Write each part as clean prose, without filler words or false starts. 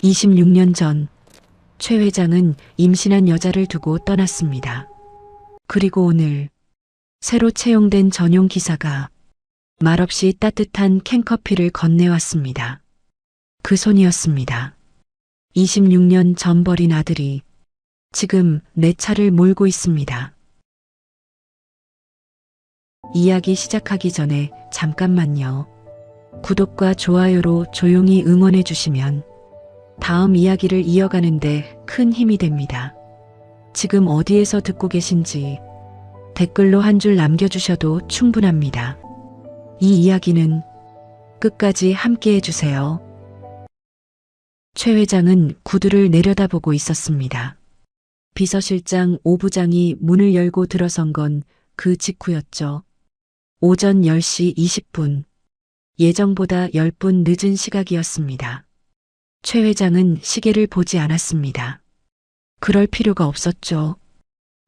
26년 전 최 회장은 임신한 여자를 두고 떠났습니다. 그리고 오늘 새로 채용된 전용 기사가 말없이 따뜻한 캔커피를 건네왔습니다. 그 손이었습니다. 26년 전 버린 아들이 지금 내 차를 몰고 있습니다. 이야기 시작하기 전에 잠깐만요. 구독과 좋아요로 조용히 응원해 주시면 다음 이야기를 이어가는데 큰 힘이 됩니다. 지금 어디에서 듣고 계신지 댓글로 한 줄 남겨주셔도 충분합니다. 이 이야기는 끝까지 함께 해주세요. 최 회장은 구두를 내려다보고 있었습니다. 비서실장 오 부장이 문을 열고 들어선 건 그 직후였죠. 오전 10시 20분. 예정보다 10분 늦은 시각이었습니다. 최 회장은 시계를 보지 않았습니다. 그럴 필요가 없었죠.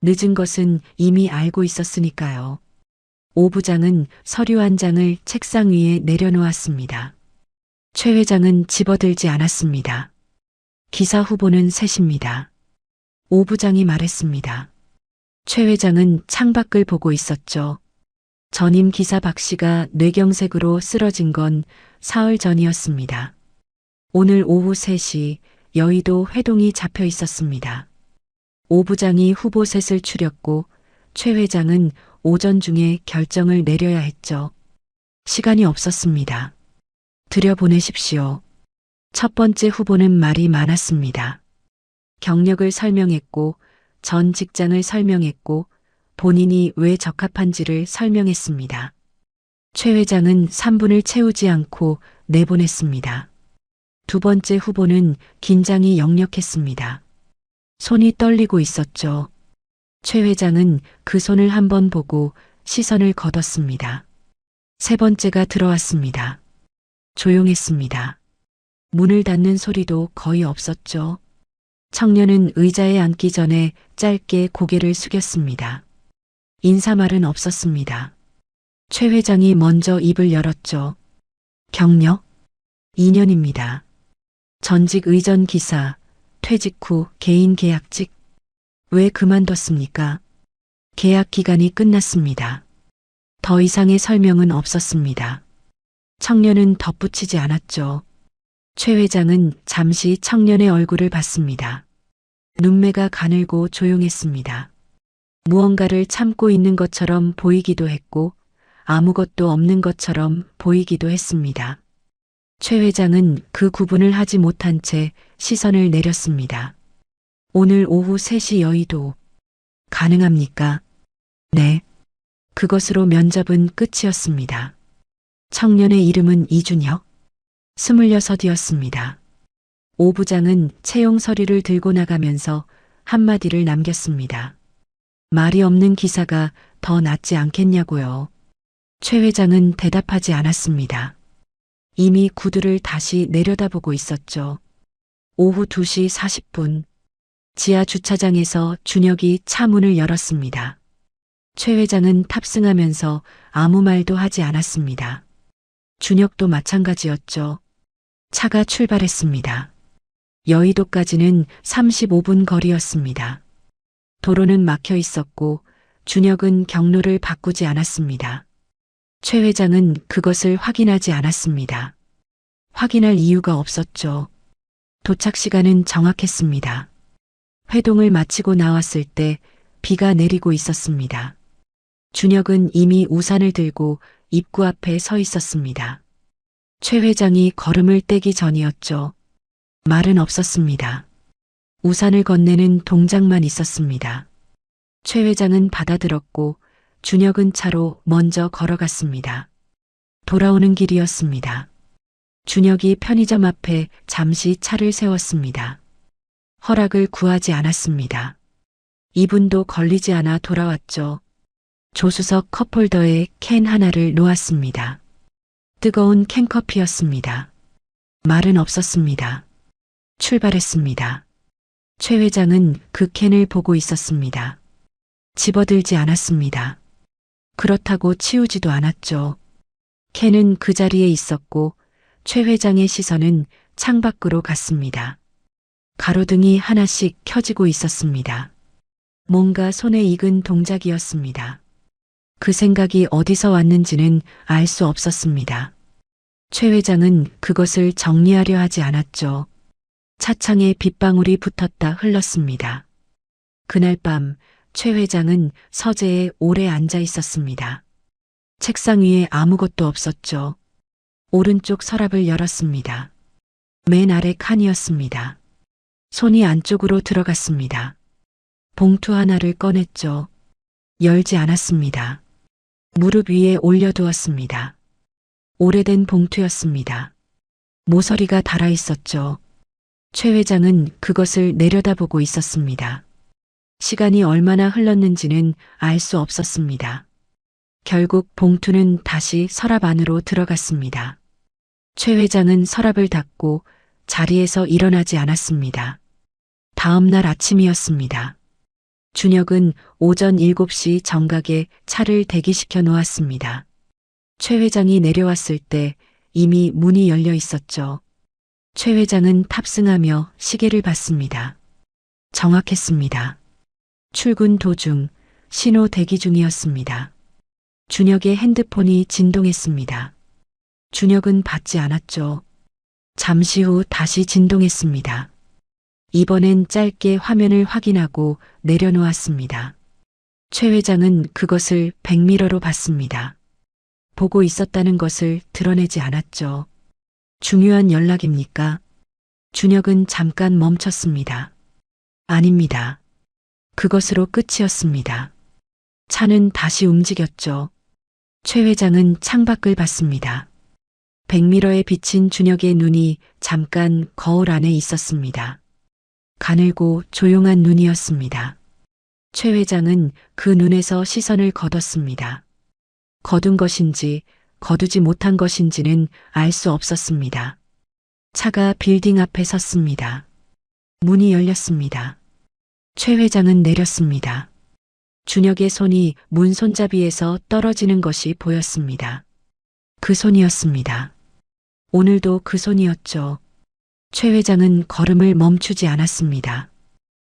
늦은 것은 이미 알고 있었으니까요. 오 부장은 서류 한 장을 책상 위에 내려놓았습니다. 최 회장은 집어들지 않았습니다. 기사 후보는 셋입니다. 오 부장이 말했습니다. 최 회장은 창밖을 보고 있었죠. 전임 기사 박 씨가 뇌경색으로 쓰러진 건 사흘 전이었습니다. 오늘 오후 3시 여의도 회동이 잡혀 있었습니다. 오 부장이 후보 셋을 추렸고 최 회장은 오전 중에 결정을 내려야 했죠. 시간이 없었습니다. 들여보내십시오. 첫 번째 후보는 말이 많았습니다. 경력을 설명했고 전 직장을 설명했고 본인이 왜 적합한지를 설명했습니다. 최 회장은 3분을 채우지 않고 내보냈습니다. 두 번째 후보는 긴장이 역력했습니다. 손이 떨리고 있었죠. 최 회장은 그 손을 한번 보고 시선을 걷었습니다. 세 번째가 들어왔습니다. 조용했습니다. 문을 닫는 소리도 거의 없었죠. 청년은 의자에 앉기 전에 짧게 고개를 숙였습니다. 인사말은 없었습니다. 최 회장이 먼저 입을 열었죠. 경력? 2년입니다. 전직 의전 기사, 퇴직 후 개인 계약직. 왜 그만뒀습니까? 계약 기간이 끝났습니다. 더 이상의 설명은 없었습니다. 청년은 덧붙이지 않았죠. 최 회장은 잠시 청년의 얼굴을 봤습니다. 눈매가 가늘고 조용했습니다. 무언가를 참고 있는 것처럼 보이기도 했고 아무것도 없는 것처럼 보이기도 했습니다. 최 회장은 그 구분을 하지 못한 채 시선을 내렸습니다. 오늘 오후 3시 여의도. 가능합니까? 네. 그것으로 면접은 끝이었습니다. 청년의 이름은 이준혁. 26이었습니다. 오 부장은 채용 서류를 들고 나가면서 한마디를 남겼습니다. 말이 없는 기사가 더 낫지 않겠냐고요. 최 회장은 대답하지 않았습니다. 이미 구두를 다시 내려다보고 있었죠. 오후 2시 40분. 지하 주차장에서 준혁이 차 문을 열었습니다. 최 회장은 탑승하면서 아무 말도 하지 않았습니다. 준혁도 마찬가지였죠. 차가 출발했습니다. 여의도까지는 35분 거리였습니다. 도로는 막혀 있었고 준혁은 경로를 바꾸지 않았습니다. 최 회장은 그것을 확인하지 않았습니다. 확인할 이유가 없었죠. 도착 시간은 정확했습니다. 회동을 마치고 나왔을 때 비가 내리고 있었습니다. 준혁은 이미 우산을 들고 입구 앞에 서 있었습니다. 최 회장이 걸음을 떼기 전이었죠. 말은 없었습니다. 우산을 건네는 동작만 있었습니다. 최 회장은 받아들었고 준혁은 차로 먼저 걸어갔습니다. 돌아오는 길이었습니다. 준혁이 편의점 앞에 잠시 차를 세웠습니다. 허락을 구하지 않았습니다. 2분도 걸리지 않아 돌아왔죠. 조수석 컵홀더에 캔 하나를 놓았습니다. 뜨거운 캔커피였습니다. 말은 없었습니다. 출발했습니다. 최 회장은 그 캔을 보고 있었습니다. 집어들지 않았습니다. 그렇다고 치우지도 않았죠. 캔은 그 자리에 있었고 최 회장의 시선은 창밖으로 갔습니다. 가로등이 하나씩 켜지고 있었습니다. 뭔가 손에 익은 동작이었습니다. 그 생각이 어디서 왔는지는 알 수 없었습니다. 최 회장은 그것을 정리하려 하지 않았죠. 차창에 빗방울이 붙었다 흘렀습니다. 그날 밤 최 회장은 서재에 오래 앉아 있었습니다. 책상 위에 아무것도 없었죠. 오른쪽 서랍을 열었습니다. 맨 아래 칸이었습니다. 손이 안쪽으로 들어갔습니다. 봉투 하나를 꺼냈죠. 열지 않았습니다. 무릎 위에 올려두었습니다. 오래된 봉투였습니다. 모서리가 달아 있었죠. 최 회장은 그것을 내려다보고 있었습니다. 시간이 얼마나 흘렀는지는 알 수 없었습니다. 결국 봉투는 다시 서랍 안으로 들어갔습니다. 최 회장은 서랍을 닫고 자리에서 일어나지 않았습니다. 다음 날 아침이었습니다. 준혁은 오전 7시 정각에 차를 대기시켜 놓았습니다. 최 회장이 내려왔을 때 이미 문이 열려 있었죠. 최 회장은 탑승하며 시계를 봤습니다. 정확했습니다. 출근 도중 신호 대기 중이었습니다. 준혁의 핸드폰이 진동했습니다. 준혁은 받지 않았죠. 잠시 후 다시 진동했습니다. 이번엔 짧게 화면을 확인하고 내려놓았습니다. 최 회장은 그것을 백미러로 봤습니다. 보고 있었다는 것을 드러내지 않았죠. 중요한 연락입니까? 준혁은 잠깐 멈췄습니다. 아닙니다. 그것으로 끝이었습니다. 차는 다시 움직였죠. 최 회장은 창밖을 봤습니다. 백미러에 비친 준혁의 눈이 잠깐 거울 안에 있었습니다. 가늘고 조용한 눈이었습니다. 최 회장은 그 눈에서 시선을 거뒀습니다. 거둔 것인지 거두지 못한 것인지는 알 수 없었습니다. 차가 빌딩 앞에 섰습니다. 문이 열렸습니다. 최 회장은 내렸습니다. 준혁의 손이 문 손잡이에서 떨어지는 것이 보였습니다. 그 손이었습니다. 오늘도 그 손이었죠. 최 회장은 걸음을 멈추지 않았습니다.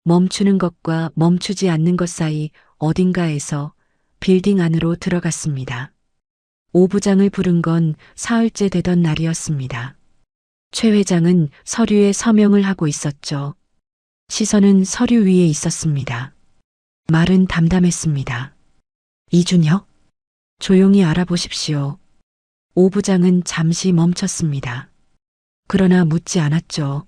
멈추는 것과 멈추지 않는 것 사이 어딘가에서 빌딩 안으로 들어갔습니다. 오부장을 부른 건 사흘째 되던 날이었습니다. 최 회장은 서류에 서명을 하고 있었죠. 시선은 서류 위에 있었습니다. 말은 담담했습니다. 이준혁? 조용히 알아보십시오. 오부장은 잠시 멈췄습니다. 그러나 묻지 않았죠.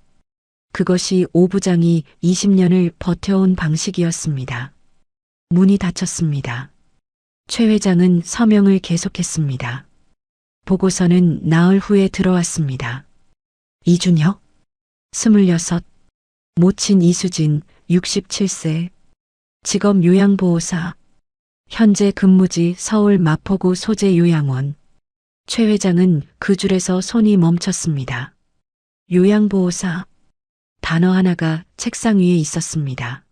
그것이 오부장이 20년을 버텨온 방식이었습니다. 문이 닫혔습니다. 최 회장은 서명을 계속했습니다. 보고서는 나흘 후에 들어왔습니다. 이준혁, 26, 모친 이수진, 67세, 직업 요양보호사, 현재 근무지 서울 마포구 소재 요양원. 최 회장은 그 줄에서 손이 멈췄습니다. 요양보호사. 단어 하나가 책상 위에 있었습니다.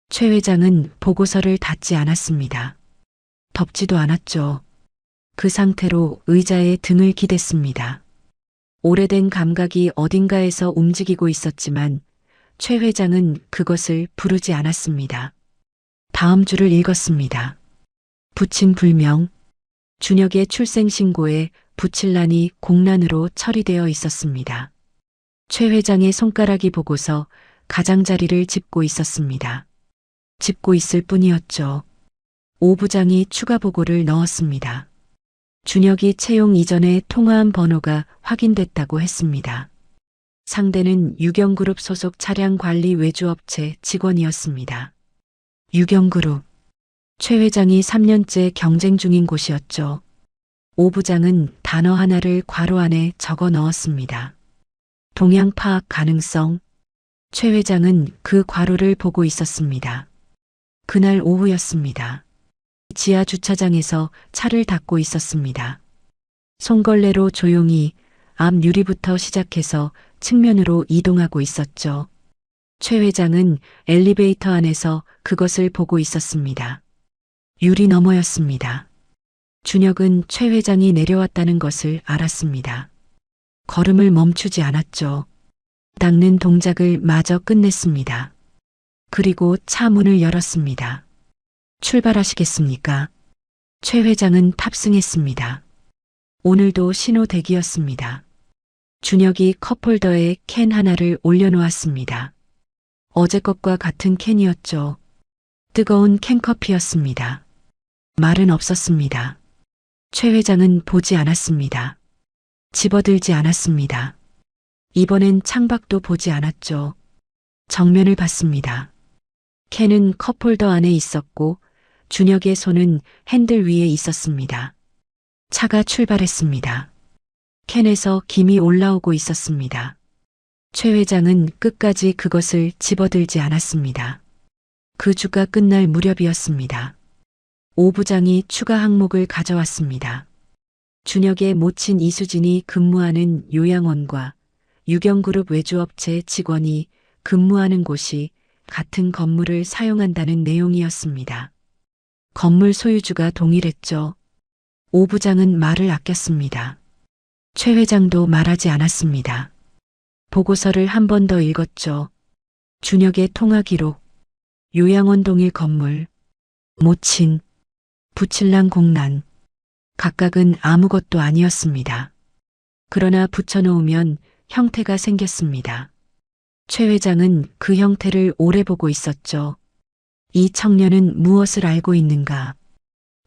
최 회장은 보고서를 닫지 않았습니다. 덮지도 않았죠. 그 상태로 의자에 등을 기댔습니다. 오래된 감각이 어딘가에서 움직이고 있었지만 최 회장은 그것을 부르지 않았습니다. 다음 줄을 읽었습니다. 부친 불명. 준혁의 출생신고에 부칠란이 공란으로 처리되어 있었습니다. 최 회장의 손가락이 보고서 가장자리를 짚고 있었습니다. 짚고 있을 뿐이었죠. 오 부장이 추가 보고를 넣었습니다. 준혁이 채용 이전에 통화한 번호가 확인됐다고 했습니다. 상대는 유경그룹 소속 차량관리 외주업체 직원이었습니다. 유경그룹. 최 회장이 3년째 경쟁 중인 곳이었죠. 오 부장은 단어 하나를 괄호 안에 적어 넣었습니다. 동향 파악 가능성. 최 회장은 그 괄호를 보고 있었습니다. 그날 오후였습니다. 지하 주차장에서 차를 닦고 있었습니다. 손걸레로 조용히 앞 유리부터 시작해서 측면으로 이동하고 있었죠. 최 회장은 엘리베이터 안에서 그것을 보고 있었습니다. 유리 너머였습니다. 준혁은 최 회장이 내려왔다는 것을 알았습니다. 걸음을 멈추지 않았죠. 닦는 동작을 마저 끝냈습니다. 그리고 차 문을 열었습니다. 출발하시겠습니까? 최 회장은 탑승했습니다. 오늘도 신호대기였습니다. 준혁이 컵홀더에 캔 하나를 올려놓았습니다. 어제 것과 같은 캔이었죠. 뜨거운 캔커피였습니다. 말은 없었습니다. 최 회장은 보지 않았습니다. 집어들지 않았습니다. 이번엔 창밖도 보지 않았죠. 정면을 봤습니다. 캔은 컵홀더 안에 있었고 준혁의 손은 핸들 위에 있었습니다. 차가 출발했습니다. 캔에서 김이 올라오고 있었습니다. 최 회장은 끝까지 그것을 집어들지 않았습니다. 그 주가 끝날 무렵이었습니다. 오 부장이 추가 항목을 가져왔습니다. 준혁의 모친 이수진이 근무하는 요양원과 유경그룹 외주업체 직원이 근무하는 곳이 같은 건물을 사용한다는 내용이었습니다. 건물 소유주가 동일했죠. 오 부장은 말을 아꼈습니다. 최 회장도 말하지 않았습니다. 보고서를 한 번 더 읽었죠. 준혁의 통화 기록, 요양원 동일 건물, 모친, 부칠랑 공란, 각각은 아무것도 아니었습니다. 그러나 붙여놓으면 형태가 생겼습니다. 최 회장은 그 형태를 오래 보고 있었죠. 이 청년은 무엇을 알고 있는가?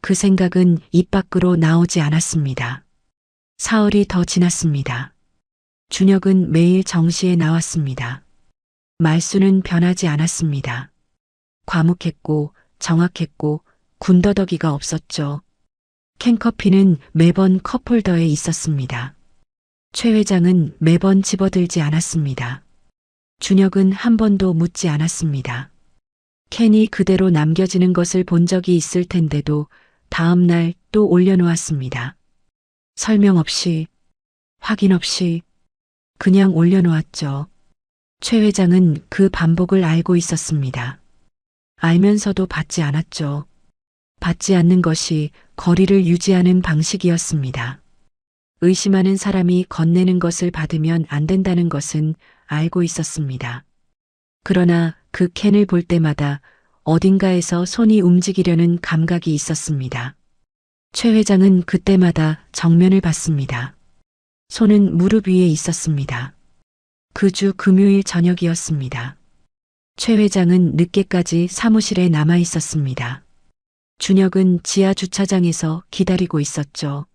그 생각은 입 밖으로 나오지 않았습니다. 사흘이 더 지났습니다. 준혁은 매일 정시에 나왔습니다. 말수는 변하지 않았습니다. 과묵했고 정확했고 군더더기가 없었죠. 캔커피는 매번 컵홀더에 있었습니다. 최 회장은 매번 집어들지 않았습니다. 준혁은 한 번도 묻지 않았습니다. 캔이 그대로 남겨지는 것을 본 적이 있을 텐데도 다음 날 또 올려놓았습니다. 설명 없이, 확인 없이 그냥 올려놓았죠. 최 회장은 그 반복을 알고 있었습니다. 알면서도 받지 않았죠. 받지 않는 것이 거리를 유지하는 방식이었습니다. 의심하는 사람이 건네는 것을 받으면 안 된다는 것은 알고 있었습니다. 그러나 그 캔을 볼 때마다 어딘가에서 손이 움직이려는 감각이 있었습니다. 최 회장은 그때마다 정면을 봤습니다. 손은 무릎 위에 있었습니다. 그 주 금요일 저녁이었습니다. 최 회장은 늦게까지 사무실에 남아 있었습니다. 준혁은 지하 주차장에서 기다리고 있었죠.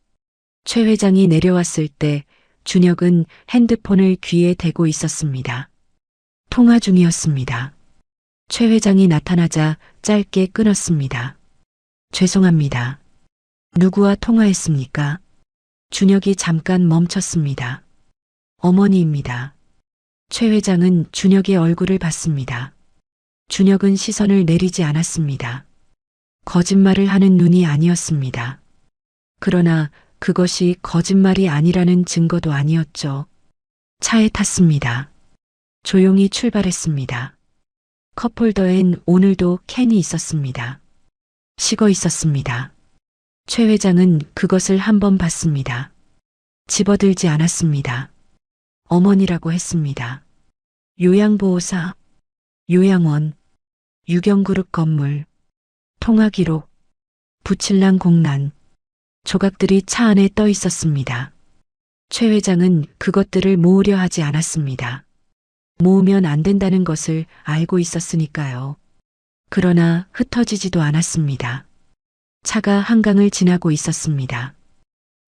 최 회장이 내려왔을 때 준혁은 핸드폰을 귀에 대고 있었습니다. 통화 중이었습니다. 최 회장이 나타나자 짧게 끊었습니다. 죄송합니다. 누구와 통화했습니까? 준혁이 잠깐 멈췄습니다. 어머니입니다. 최 회장은 준혁의 얼굴을 봤습니다. 준혁은 시선을 내리지 않았습니다. 거짓말을 하는 눈이 아니었습니다. 그러나 그것이 거짓말이 아니라는 증거도 아니었죠. 차에 탔습니다. 조용히 출발했습니다. 컵홀더엔 오늘도 캔이 있었습니다. 식어 있었습니다. 최 회장은 그것을 한번 봤습니다. 집어들지 않았습니다. 어머니라고 했습니다. 요양보호사, 요양원, 유경그룹 건물, 통화기록, 부칠랑 공란, 조각들이 차 안에 떠 있었습니다. 최 회장은 그것들을 모으려 하지 않았습니다. 모으면 안 된다는 것을 알고 있었으니까요. 그러나 흩어지지도 않았습니다. 차가 한강을 지나고 있었습니다.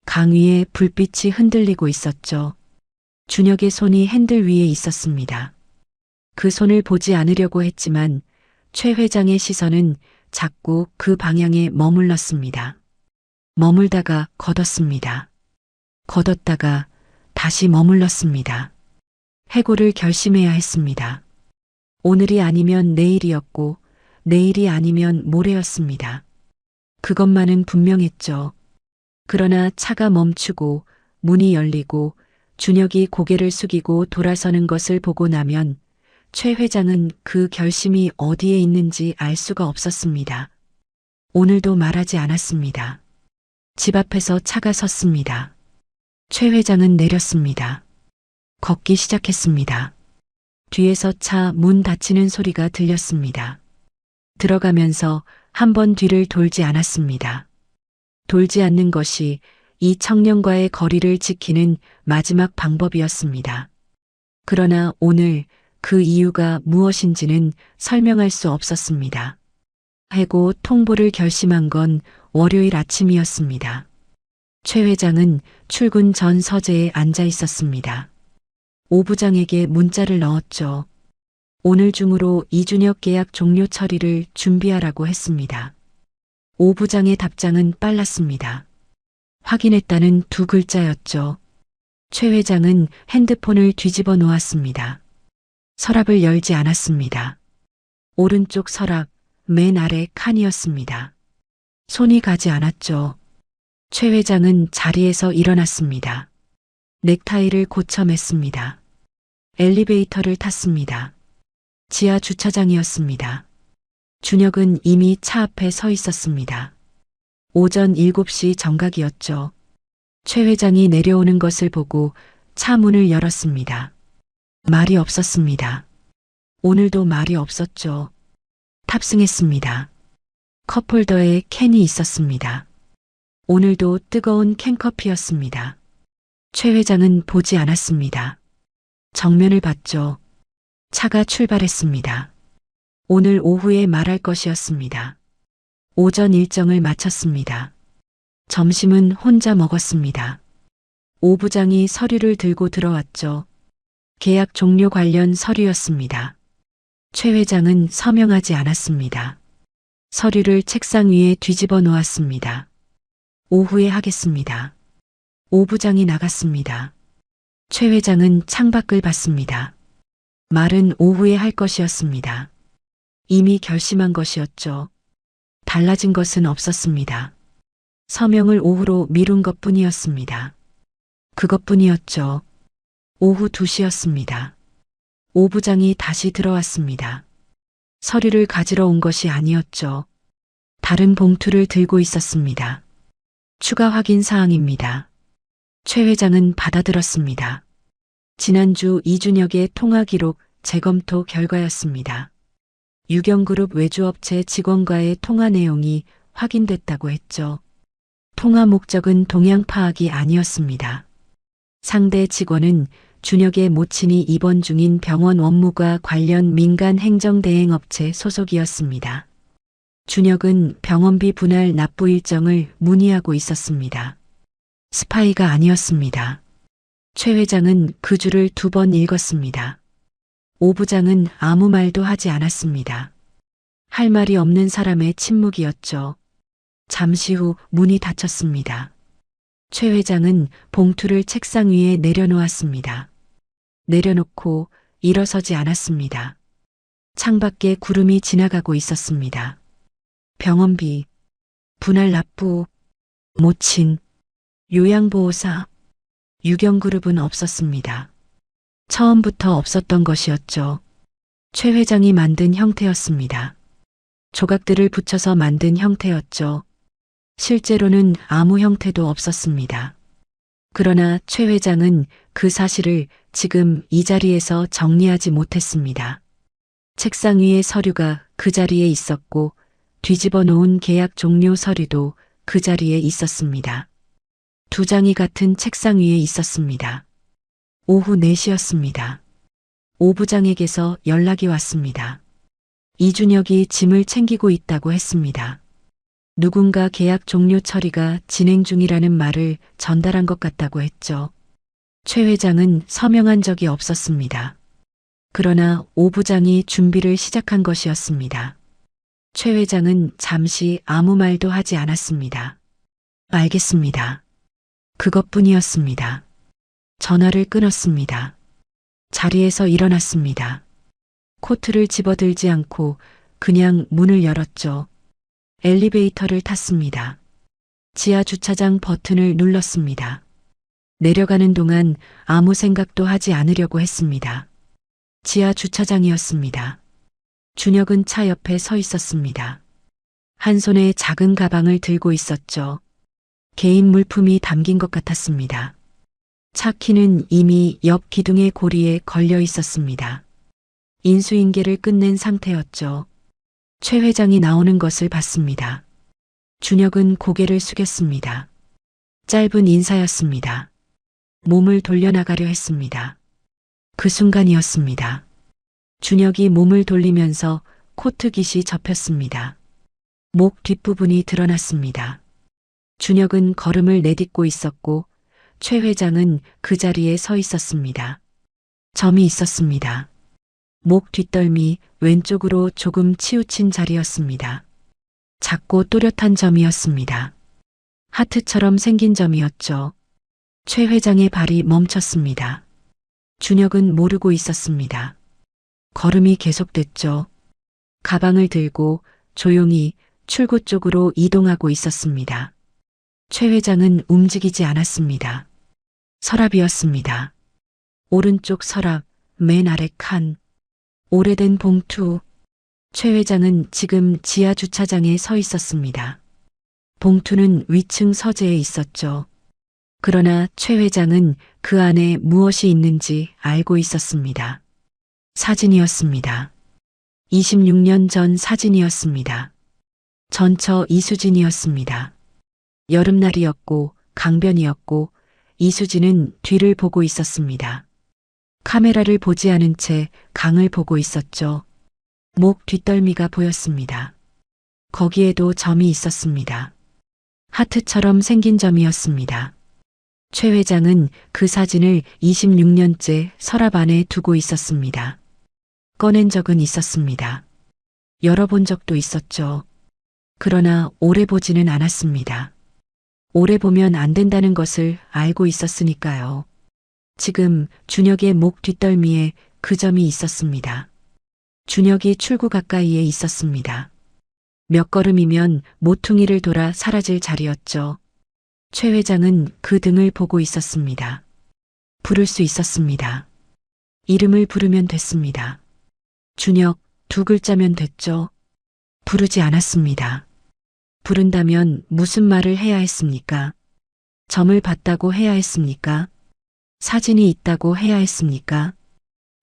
강 위에 불빛이 흔들리고 있었죠. 준혁의 손이 핸들 위에 있었습니다. 그 손을 보지 않으려고 했지만 최 회장의 시선은 자꾸 그 방향에 머물렀습니다. 머물다가 걷었습니다. 걷었다가 다시 머물렀습니다. 해고를 결심해야 했습니다. 오늘이 아니면 내일이었고 내일이 아니면 모레였습니다. 그것만은 분명했죠. 그러나 차가 멈추고 문이 열리고 준혁이 고개를 숙이고 돌아서는 것을 보고 나면 최 회장은 그 결심이 어디에 있는지 알 수가 없었습니다. 오늘도 말하지 않았습니다. 집 앞에서 차가 섰습니다. 최 회장은 내렸습니다. 걷기 시작했습니다. 뒤에서 차 문 닫히는 소리가 들렸습니다. 들어가면서 한 번 뒤를 돌지 않았습니다. 돌지 않는 것이 이 청년과의 거리를 지키는 마지막 방법이었습니다. 그러나 오늘 그 이유가 무엇인지는 설명할 수 없었습니다. 해고 통보를 결심한 건 월요일 아침이었습니다. 최 회장은 출근 전 서재에 앉아 있었습니다. 오 부장에게 문자를 넣었죠. 오늘 중으로 이준혁 계약 종료 처리를 준비하라고 했습니다. 오 부장의 답장은 빨랐습니다. 확인했다는 두 글자였죠. 최 회장은 핸드폰을 뒤집어 놓았습니다. 서랍을 열지 않았습니다. 오른쪽 서랍 맨 아래 칸이었습니다. 손이 가지 않았죠. 최 회장은 자리에서 일어났습니다. 넥타이를 고쳐 맸습니다. 엘리베이터를 탔습니다. 지하 주차장이었습니다. 준혁은 이미 차 앞에 서 있었습니다. 오전 7시 정각이었죠. 최 회장이 내려오는 것을 보고 차 문을 열었습니다. 말이 없었습니다. 오늘도 말이 없었죠. 탑승했습니다. 컵홀더에 캔이 있었습니다. 오늘도 뜨거운 캔커피였습니다. 최 회장은 보지 않았습니다. 정면을 봤죠. 차가 출발했습니다. 오늘 오후에 말할 것이었습니다. 오전 일정을 마쳤습니다. 점심은 혼자 먹었습니다. 오 부장이 서류를 들고 들어왔죠. 계약 종료 관련 서류였습니다. 최 회장은 서명하지 않았습니다. 서류를 책상 위에 뒤집어 놓았습니다. 오후에 하겠습니다. 오 부장이 나갔습니다. 최 회장은 창밖을 봤습니다. 말은 오후에 할 것이었습니다. 이미 결심한 것이었죠. 달라진 것은 없었습니다. 서명을 오후로 미룬 것뿐이었습니다. 그것뿐이었죠. 오후 2시였습니다. 오 부장이 다시 들어왔습니다. 서류를 가지러 온 것이 아니었죠. 다른 봉투를 들고 있었습니다. 추가 확인 사항입니다. 최 회장은 받아들었습니다. 지난주 이준혁의 통화 기록 재검토 결과였습니다. 유경그룹 외주업체 직원과의 통화 내용이 확인됐다고 했죠. 통화 목적은 동향 파악이 아니었습니다. 상대 직원은 준혁의 모친이 입원 중인 병원 원무과 관련 민간 행정대행업체 소속이었습니다. 준혁은 병원비 분할 납부 일정을 문의하고 있었습니다. 스파이가 아니었습니다. 최 회장은 그 줄을 2번 읽었습니다. 오 부장은 아무 말도 하지 않았습니다. 할 말이 없는 사람의 침묵이었죠. 잠시 후 문이 닫혔습니다. 최 회장은 봉투를 책상 위에 내려놓았습니다. 내려놓고 일어서지 않았습니다. 창밖에 구름이 지나가고 있었습니다. 병원비, 분할 납부, 모친, 요양보호사, 유경그룹은 없었습니다. 처음부터 없었던 것이었죠. 최 회장이 만든 형태였습니다. 조각들을 붙여서 만든 형태였죠. 실제로는 아무 형태도 없었습니다. 그러나 최 회장은 그 사실을 지금 이 자리에서 정리하지 못했습니다. 책상 위에 서류가 그 자리에 있었고 뒤집어 놓은 계약 종료 서류도 그 자리에 있었습니다. 두 장이 같은 책상 위에 있었습니다. 오후 4시였습니다. 오 부장에게서 연락이 왔습니다. 이준혁이 짐을 챙기고 있다고 했습니다. 누군가 계약 종료 처리가 진행 중이라는 말을 전달한 것 같다고 했죠. 최 회장은 서명한 적이 없었습니다. 그러나 오 부장이 준비를 시작한 것이었습니다. 최 회장은 잠시 아무 말도 하지 않았습니다. 알겠습니다. 그것뿐이었습니다. 전화를 끊었습니다. 자리에서 일어났습니다. 코트를 집어들지 않고 그냥 문을 열었죠. 엘리베이터를 탔습니다. 지하 주차장 버튼을 눌렀습니다. 내려가는 동안 아무 생각도 하지 않으려고 했습니다. 지하 주차장이었습니다. 준혁은 차 옆에 서 있었습니다. 한 손에 작은 가방을 들고 있었죠. 개인 물품이 담긴 것 같았습니다. 차 키는 이미 옆 기둥의 고리에 걸려 있었습니다. 인수인계를 끝낸 상태였죠. 최 회장이 나오는 것을 봤습니다. 준혁은 고개를 숙였습니다. 짧은 인사였습니다. 몸을 돌려나가려 했습니다. 그 순간이었습니다. 준혁이 몸을 돌리면서 코트깃이 접혔습니다. 목 뒷부분이 드러났습니다. 준혁은 걸음을 내딛고 있었고 최 회장은 그 자리에 서 있었습니다. 점이 있었습니다. 목 뒷덜미 왼쪽으로 조금 치우친 자리였습니다. 작고 또렷한 점이었습니다. 하트처럼 생긴 점이었죠. 최 회장의 발이 멈췄습니다. 준혁은 모르고 있었습니다. 걸음이 계속됐죠. 가방을 들고 조용히 출구 쪽으로 이동하고 있었습니다. 최 회장은 움직이지 않았습니다. 서랍이었습니다. 오른쪽 서랍, 맨 아래 칸. 오래된 봉투. 최 회장은 지금 지하 주차장에 서 있었습니다. 봉투는 위층 서재에 있었죠. 그러나 최 회장은 그 안에 무엇이 있는지 알고 있었습니다. 사진이었습니다. 26년 전 사진이었습니다. 전처 이수진이었습니다. 여름날이었고 강변이었고 이수진은 뒤를 보고 있었습니다. 카메라를 보지 않은 채 강을 보고 있었죠. 목 뒷덜미가 보였습니다. 거기에도 점이 있었습니다. 하트처럼 생긴 점이었습니다. 최 회장은 그 사진을 26년째 서랍 안에 두고 있었습니다. 꺼낸 적은 있었습니다. 열어본 적도 있었죠. 그러나 오래 보지는 않았습니다. 오래 보면 안 된다는 것을 알고 있었으니까요. 지금 준혁의 목 뒷덜미에 그 점이 있었습니다. 준혁이 출구 가까이에 있었습니다. 몇 걸음이면 모퉁이를 돌아 사라질 자리였죠. 최 회장은 그 등을 보고 있었습니다. 부를 수 있었습니다. 이름을 부르면 됐습니다. 준혁 두 글자면 됐죠. 부르지 않았습니다. 부른다면 무슨 말을 해야 했습니까? 점을 봤다고 해야 했습니까? 사진이 있다고 해야 했습니까?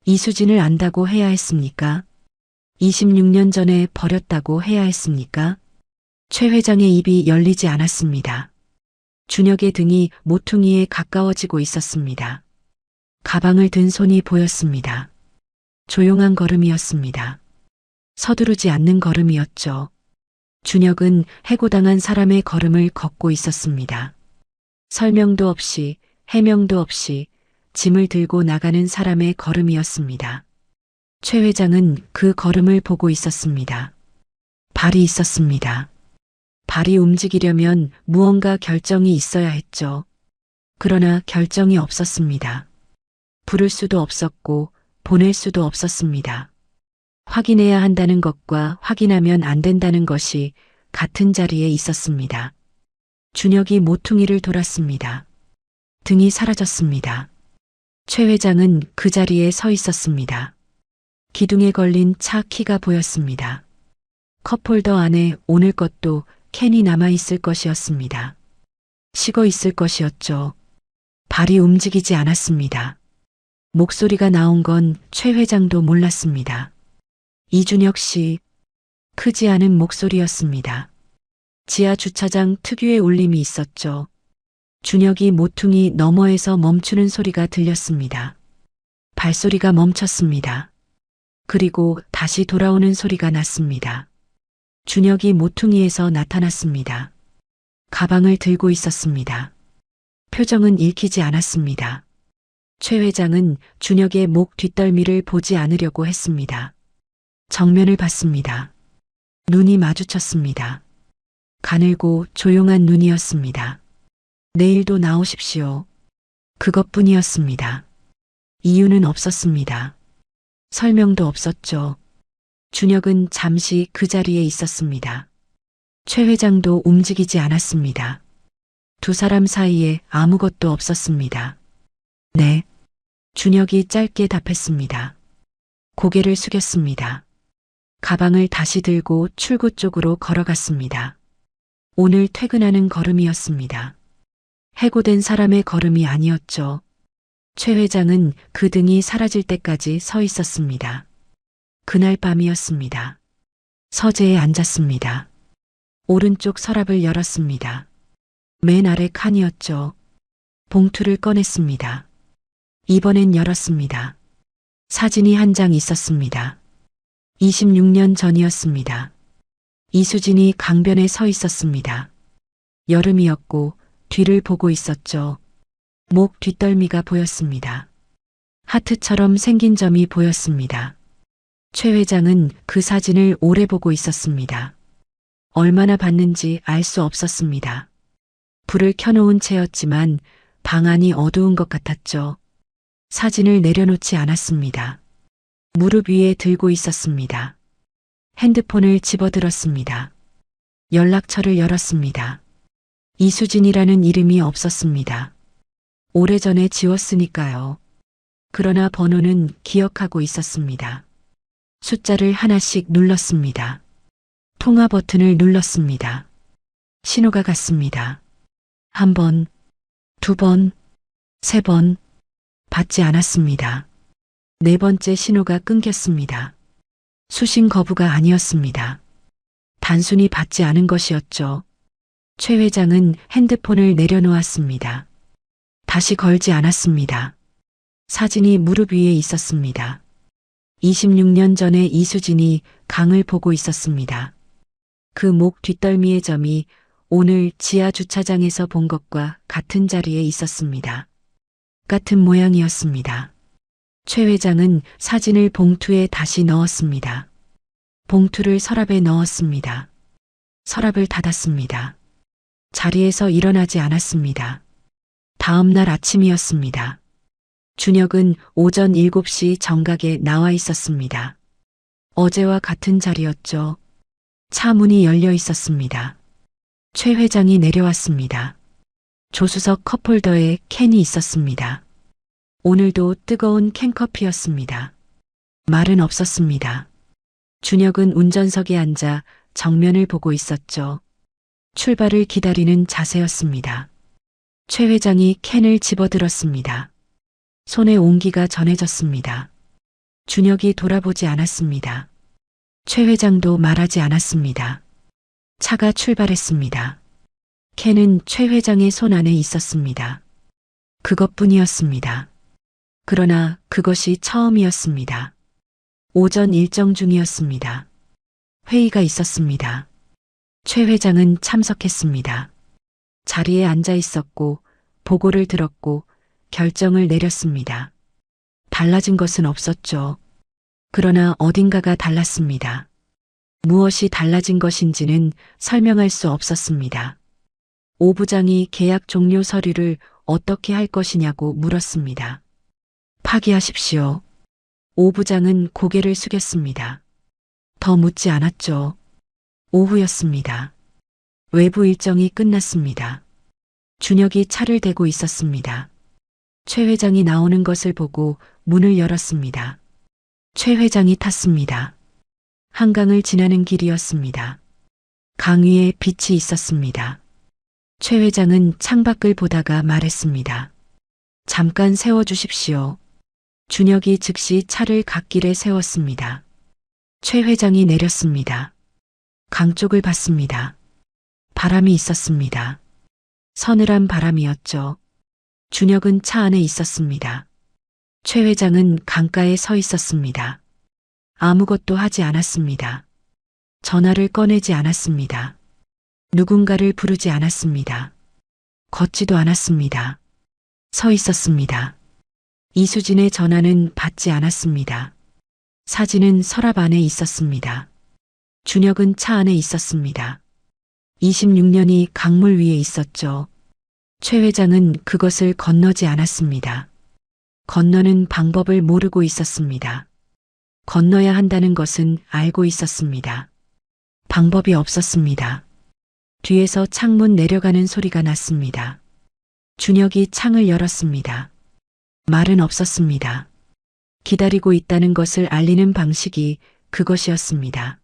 이수진을 안다고 해야 했습니까? 26년 전에 버렸다고 해야 했습니까? 최 회장의 입이 열리지 않았습니다. 준혁의 등이 모퉁이에 가까워지고 있었습니다. 가방을 든 손이 보였습니다. 조용한 걸음이었습니다. 서두르지 않는 걸음이었죠. 준혁은 해고당한 사람의 걸음을 걷고 있었습니다. 설명도 없이 해명도 없이 짐을 들고 나가는 사람의 걸음이었습니다. 최 회장은 그 걸음을 보고 있었습니다. 발이 있었습니다. 발이 움직이려면 무언가 결정이 있어야 했죠. 그러나 결정이 없었습니다. 부를 수도 없었고 보낼 수도 없었습니다. 확인해야 한다는 것과 확인하면 안 된다는 것이 같은 자리에 있었습니다. 준혁이 모퉁이를 돌았습니다. 등이 사라졌습니다. 최 회장은 그 자리에 서 있었습니다. 기둥에 걸린 차 키가 보였습니다. 컵홀더 안에 오늘 것도 캔이 남아있을 것이었습니다. 식어 있을 것이었죠. 발이 움직이지 않았습니다. 목소리가 나온 건 최 회장도 몰랐습니다. 이준혁 씨, 크지 않은 목소리였습니다. 지하 주차장 특유의 울림이 있었죠. 준혁이 모퉁이 너머에서 멈추는 소리가 들렸습니다. 발소리가 멈췄습니다. 그리고 다시 돌아오는 소리가 났습니다. 준혁이 모퉁이에서 나타났습니다. 가방을 들고 있었습니다. 표정은 읽히지 않았습니다. 최 회장은 준혁의 목 뒷덜미를 보지 않으려고 했습니다. 정면을 봤습니다. 눈이 마주쳤습니다. 가늘고 조용한 눈이었습니다. 내일도 나오십시오. 그것뿐이었습니다. 이유는 없었습니다. 설명도 없었죠. 준혁은 잠시 그 자리에 있었습니다. 최 회장도 움직이지 않았습니다. 두 사람 사이에 아무것도 없었습니다. 네. 준혁이 짧게 답했습니다. 고개를 숙였습니다. 가방을 다시 들고 출구 쪽으로 걸어갔습니다. 오늘 퇴근하는 걸음이었습니다. 해고된 사람의 걸음이 아니었죠. 최 회장은 그 등이 사라질 때까지 서 있었습니다. 그날 밤이었습니다. 서재에 앉았습니다. 오른쪽 서랍을 열었습니다. 맨 아래 칸이었죠. 봉투를 꺼냈습니다. 이번엔 열었습니다. 사진이 한 장 있었습니다. 26년 전이었습니다. 이수진이 강변에 서 있었습니다. 여름이었고 뒤를 보고 있었죠. 목 뒷덜미가 보였습니다. 하트처럼 생긴 점이 보였습니다. 최 회장은 그 사진을 오래 보고 있었습니다. 얼마나 봤는지 알 수 없었습니다. 불을 켜놓은 채였지만 방 안이 어두운 것 같았죠. 사진을 내려놓지 않았습니다. 무릎 위에 들고 있었습니다. 핸드폰을 집어들었습니다. 연락처를 열었습니다. 이수진이라는 이름이 없었습니다. 오래전에 지웠으니까요. 그러나 번호는 기억하고 있었습니다. 숫자를 하나씩 눌렀습니다. 통화 버튼을 눌렀습니다. 신호가 갔습니다. 한 번, 두 번, 세 번, 받지 않았습니다. 네 번째 신호가 끊겼습니다. 수신 거부가 아니었습니다. 단순히 받지 않은 것이었죠. 최 회장은 핸드폰을 내려놓았습니다. 다시 걸지 않았습니다. 사진이 무릎 위에 있었습니다. 26년 전에 이수진이 강을 보고 있었습니다. 그 목 뒷덜미의 점이 오늘 지하 주차장에서 본 것과 같은 자리에 있었습니다. 같은 모양이었습니다. 최 회장은 사진을 봉투에 다시 넣었습니다. 봉투를 서랍에 넣었습니다. 서랍을 닫았습니다. 자리에서 일어나지 않았습니다. 다음 날 아침이었습니다. 준혁은 오전 7시 정각에 나와 있었습니다. 어제와 같은 자리였죠. 차 문이 열려 있었습니다. 최 회장이 내려왔습니다. 조수석 컵홀더에 캔이 있었습니다. 오늘도 뜨거운 캔커피였습니다. 말은 없었습니다. 준혁은 운전석에 앉아 정면을 보고 있었죠. 출발을 기다리는 자세였습니다. 최 회장이 캔을 집어들었습니다. 손에 온기가 전해졌습니다. 준혁이 돌아보지 않았습니다. 최 회장도 말하지 않았습니다. 차가 출발했습니다. 캔은 최 회장의 손 안에 있었습니다. 그것뿐이었습니다. 그러나 그것이 처음이었습니다. 오전 일정 중이었습니다. 회의가 있었습니다. 최 회장은 참석했습니다. 자리에 앉아 있었고 보고를 들었고 결정을 내렸습니다. 달라진 것은 없었죠. 그러나 어딘가가 달랐습니다. 무엇이 달라진 것인지는 설명할 수 없었습니다. 오 부장이 계약 종료 서류를 어떻게 할 것이냐고 물었습니다. 파기하십시오. 오 부장은 고개를 숙였습니다. 더 묻지 않았죠. 오후였습니다. 외부 일정이 끝났습니다. 준혁이 차를 대고 있었습니다. 최 회장이 나오는 것을 보고 문을 열었습니다. 최 회장이 탔습니다. 한강을 지나는 길이었습니다. 강 위에 빛이 있었습니다. 최 회장은 창밖을 보다가 말했습니다. 잠깐 세워주십시오. 준혁이 즉시 차를 갓길에 세웠습니다. 최 회장이 내렸습니다. 강 쪽을 봤습니다. 바람이 있었습니다. 서늘한 바람이었죠. 준혁은 차 안에 있었습니다. 최 회장은 강가에 서 있었습니다. 아무것도 하지 않았습니다. 전화를 꺼내지 않았습니다. 누군가를 부르지 않았습니다. 걷지도 않았습니다. 서 있었습니다. 이수진의 전화는 받지 않았습니다. 사진은 서랍 안에 있었습니다. 준혁은 차 안에 있었습니다. 26년이 강물 위에 있었죠. 최 회장은 그것을 건너지 않았습니다. 건너는 방법을 모르고 있었습니다. 건너야 한다는 것은 알고 있었습니다. 방법이 없었습니다. 뒤에서 창문 내려가는 소리가 났습니다. 준혁이 창을 열었습니다. 말은 없었습니다. 기다리고 있다는 것을 알리는 방식이 그것이었습니다.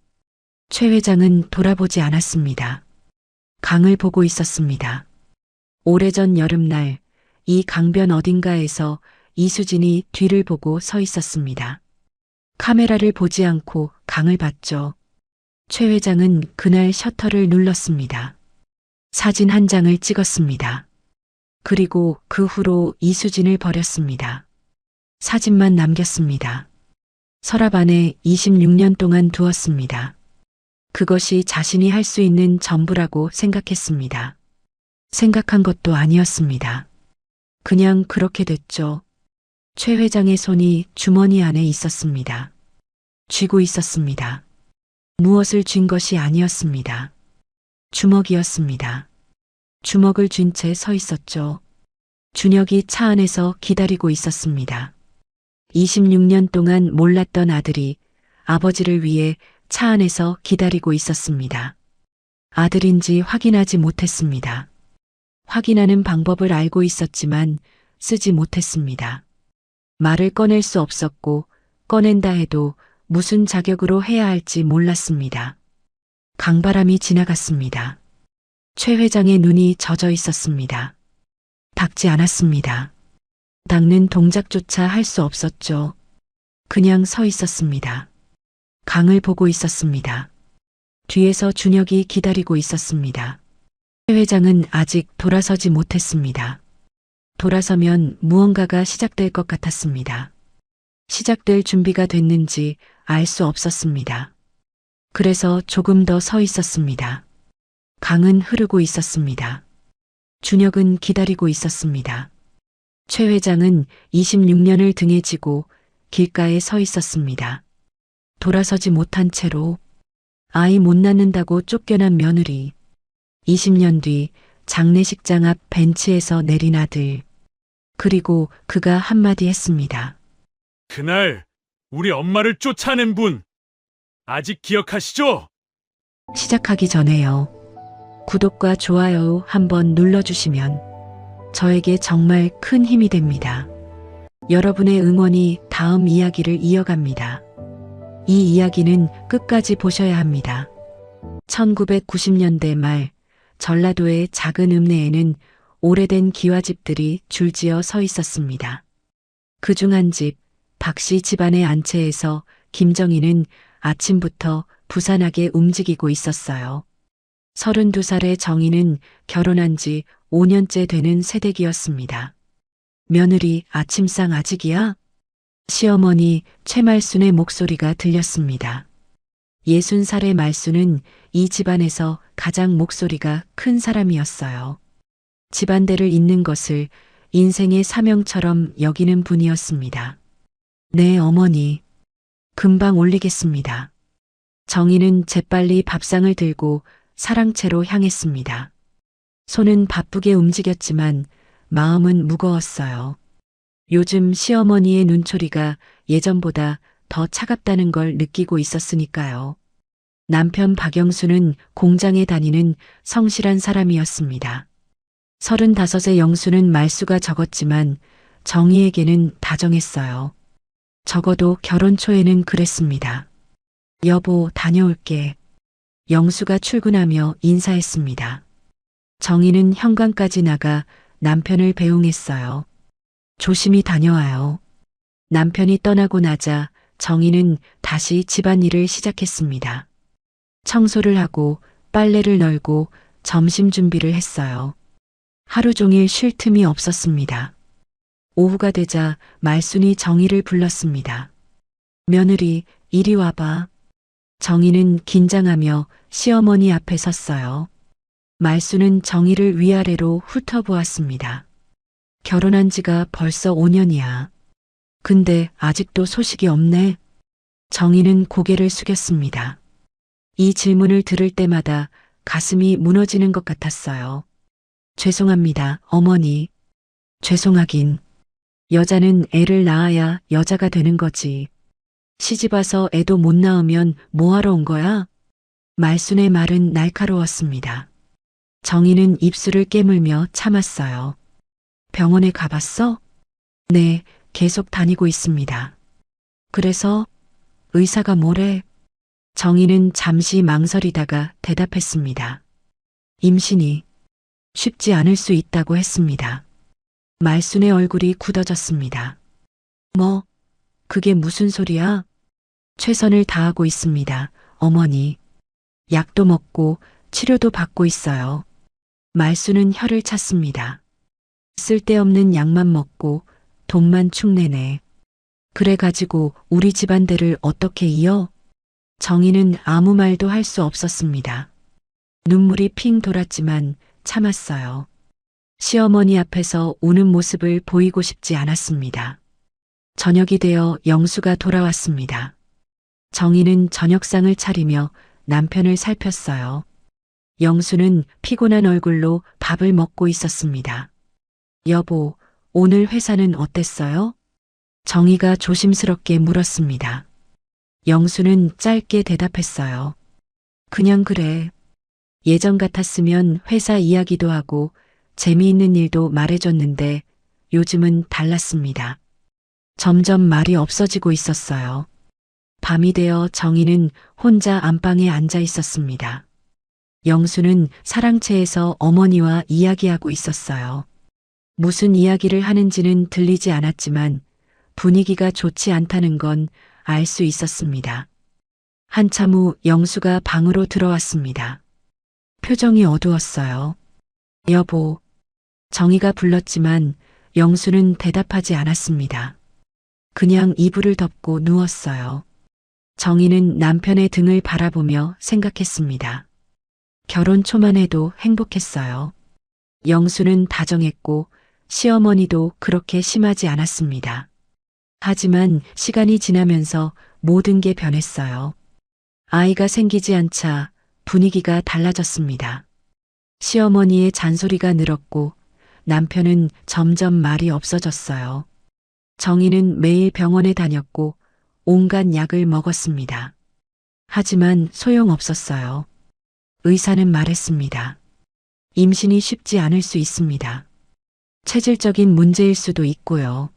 최 회장은 돌아보지 않았습니다. 강을 보고 있었습니다. 오래전 여름날 이 강변 어딘가에서 이수진이 뒤를 보고 서 있었습니다. 카메라를 보지 않고 강을 봤죠. 최 회장은 그날 셔터를 눌렀습니다. 사진 한 장을 찍었습니다. 그리고 그 후로 이수진을 버렸습니다. 사진만 남겼습니다. 서랍 안에 26년 동안 두었습니다. 그것이 자신이 할 수 있는 전부라고 생각했습니다. 생각한 것도 아니었습니다. 그냥 그렇게 됐죠. 최 회장의 손이 주머니 안에 있었습니다. 쥐고 있었습니다. 무엇을 쥔 것이 아니었습니다. 주먹이었습니다. 주먹을 쥔 채 서 있었죠. 준혁이 차 안에서 기다리고 있었습니다. 26년 동안 몰랐던 아들이 아버지를 위해 차 안에서 기다리고 있었습니다. 아들인지 확인하지 못했습니다. 확인하는 방법을 알고 있었지만 쓰지 못했습니다. 말을 꺼낼 수 없었고 꺼낸다 해도 무슨 자격으로 해야 할지 몰랐습니다. 강바람이 지나갔습니다. 최 회장의 눈이 젖어 있었습니다. 닦지 않았습니다. 닦는 동작조차 할 수 없었죠. 그냥 서 있었습니다. 강을 보고 있었습니다. 뒤에서 준혁이 기다리고 있었습니다. 최 회장은 아직 돌아서지 못했습니다. 돌아서면 무언가가 시작될 것 같았습니다. 시작될 준비가 됐는지 알 수 없었습니다. 그래서 조금 더 서 있었습니다. 강은 흐르고 있었습니다. 준혁은 기다리고 있었습니다. 최 회장은 26년을 등에 지고 길가에 서 있었습니다. 돌아서지 못한 채로 아이 못 낳는다고 쫓겨난 며느리, 20년 뒤 장례식장 앞 벤치에서 내린 아들, 그리고 그가 한마디 했습니다. 그날 우리 엄마를 쫓아낸 분 아직 기억하시죠? 시작하기 전에요. 구독과 좋아요 한번 눌러주시면 저에게 정말 큰 힘이 됩니다. 여러분의 응원이 다음 이야기를 이어갑니다. 이 이야기는 끝까지 보셔야 합니다. 1990년대 말 전라도의 작은 읍내에는 오래된 기와집들이 줄지어 서 있었습니다. 그중 한 집, 박씨 집안의 안채에서 김정희는 아침부터 부산하게 움직이고 있었어요. 32살의 정희는 결혼한 지 5년째 되는 새댁이었습니다. 며느리 아침상 아직이야? 시어머니 최말순의 목소리가 들렸습니다. 60살의 말순은 이 집안에서 가장 목소리가 큰 사람이었어요. 집안대를 잇는 것을 인생의 사명처럼 여기는 분이었습니다. 네, 어머니. 금방 올리겠습니다. 정희는 재빨리 밥상을 들고 사랑채로 향했습니다. 손은 바쁘게 움직였지만 마음은 무거웠어요. 요즘 시어머니의 눈초리가 예전보다 더 차갑다는 걸 느끼고 있었으니까요. 남편 박영수는 공장에 다니는 성실한 사람이었습니다. 35의 영수는 말수가 적었지만 정희에게는 다정했어요. 적어도 결혼 초에는 그랬습니다. 여보, 다녀올게. 영수가 출근하며 인사했습니다. 정희는 현관까지 나가 남편을 배웅했어요. 조심히 다녀와요. 남편이 떠나고 나자 정희는 다시 집안일을 시작했습니다. 청소를 하고 빨래를 널고 점심 준비를 했어요. 하루 종일 쉴 틈이 없었습니다. 오후가 되자 말순이 정희를 불렀습니다. 며느리, 이리 와봐. 정희는 긴장하며 시어머니 앞에 섰어요. 말순은 정희를 위아래로 훑어보았습니다. 결혼한 지가 벌써 5년이야. 근데 아직도 소식이 없네. 정희는 고개를 숙였습니다. 이 질문을 들을 때마다 가슴이 무너지는 것 같았어요. 죄송합니다, 어머니. 죄송하긴. 여자는 애를 낳아야 여자가 되는 거지. 시집와서 애도 못 낳으면 뭐하러 온 거야? 말순의 말은 날카로웠습니다. 정희는 입술을 깨물며 참았어요. 병원에 가봤어? 네, 계속 다니고 있습니다. 그래서 의사가 뭐래? 정희는 잠시 망설이다가 대답했습니다. 임신이 쉽지 않을 수 있다고 했습니다. 말순의 얼굴이 굳어졌습니다. 뭐, 그게 무슨 소리야? 최선을 다하고 있습니다. 어머니. 약도 먹고 치료도 받고 있어요. 말수는 혀를 찼습니다. 쓸데없는 약만 먹고 돈만 축내네. 그래가지고 우리 집안대를 어떻게 이어? 정희는 아무 말도 할 수 없었습니다. 눈물이 핑 돌았지만 참았어요. 시어머니 앞에서 우는 모습을 보이고 싶지 않았습니다. 저녁이 되어 영수가 돌아왔습니다. 정희는 저녁상을 차리며 남편을 살폈어요. 영수는 피곤한 얼굴로 밥을 먹고 있었습니다. 여보, 오늘 회사는 어땠어요? 정희가 조심스럽게 물었습니다. 영수는 짧게 대답했어요. 그냥 그래. 예전 같았으면 회사 이야기도 하고 재미있는 일도 말해줬는데 요즘은 달랐습니다. 점점 말이 없어지고 있었어요. 밤이 되어 정희는 혼자 안방에 앉아 있었습니다. 영수는 사랑채에서 어머니와 이야기하고 있었어요. 무슨 이야기를 하는지는 들리지 않았지만 분위기가 좋지 않다는 건 알 수 있었습니다. 한참 후 영수가 방으로 들어왔습니다. 표정이 어두웠어요. 여보. 정희가 불렀지만 영수는 대답하지 않았습니다. 그냥 이불을 덮고 누웠어요. 정희는 남편의 등을 바라보며 생각했습니다. 결혼 초만 해도 행복했어요. 영수는 다정했고 시어머니도 그렇게 심하지 않았습니다. 하지만 시간이 지나면서 모든 게 변했어요. 아이가 생기지 않자 분위기가 달라졌습니다. 시어머니의 잔소리가 늘었고 남편은 점점 말이 없어졌어요. 정희는 매일 병원에 다녔고 온갖 약을 먹었습니다. 하지만 소용없었어요. 의사는 말했습니다. 임신이 쉽지 않을 수 있습니다. 체질적인 문제일 수도 있고요.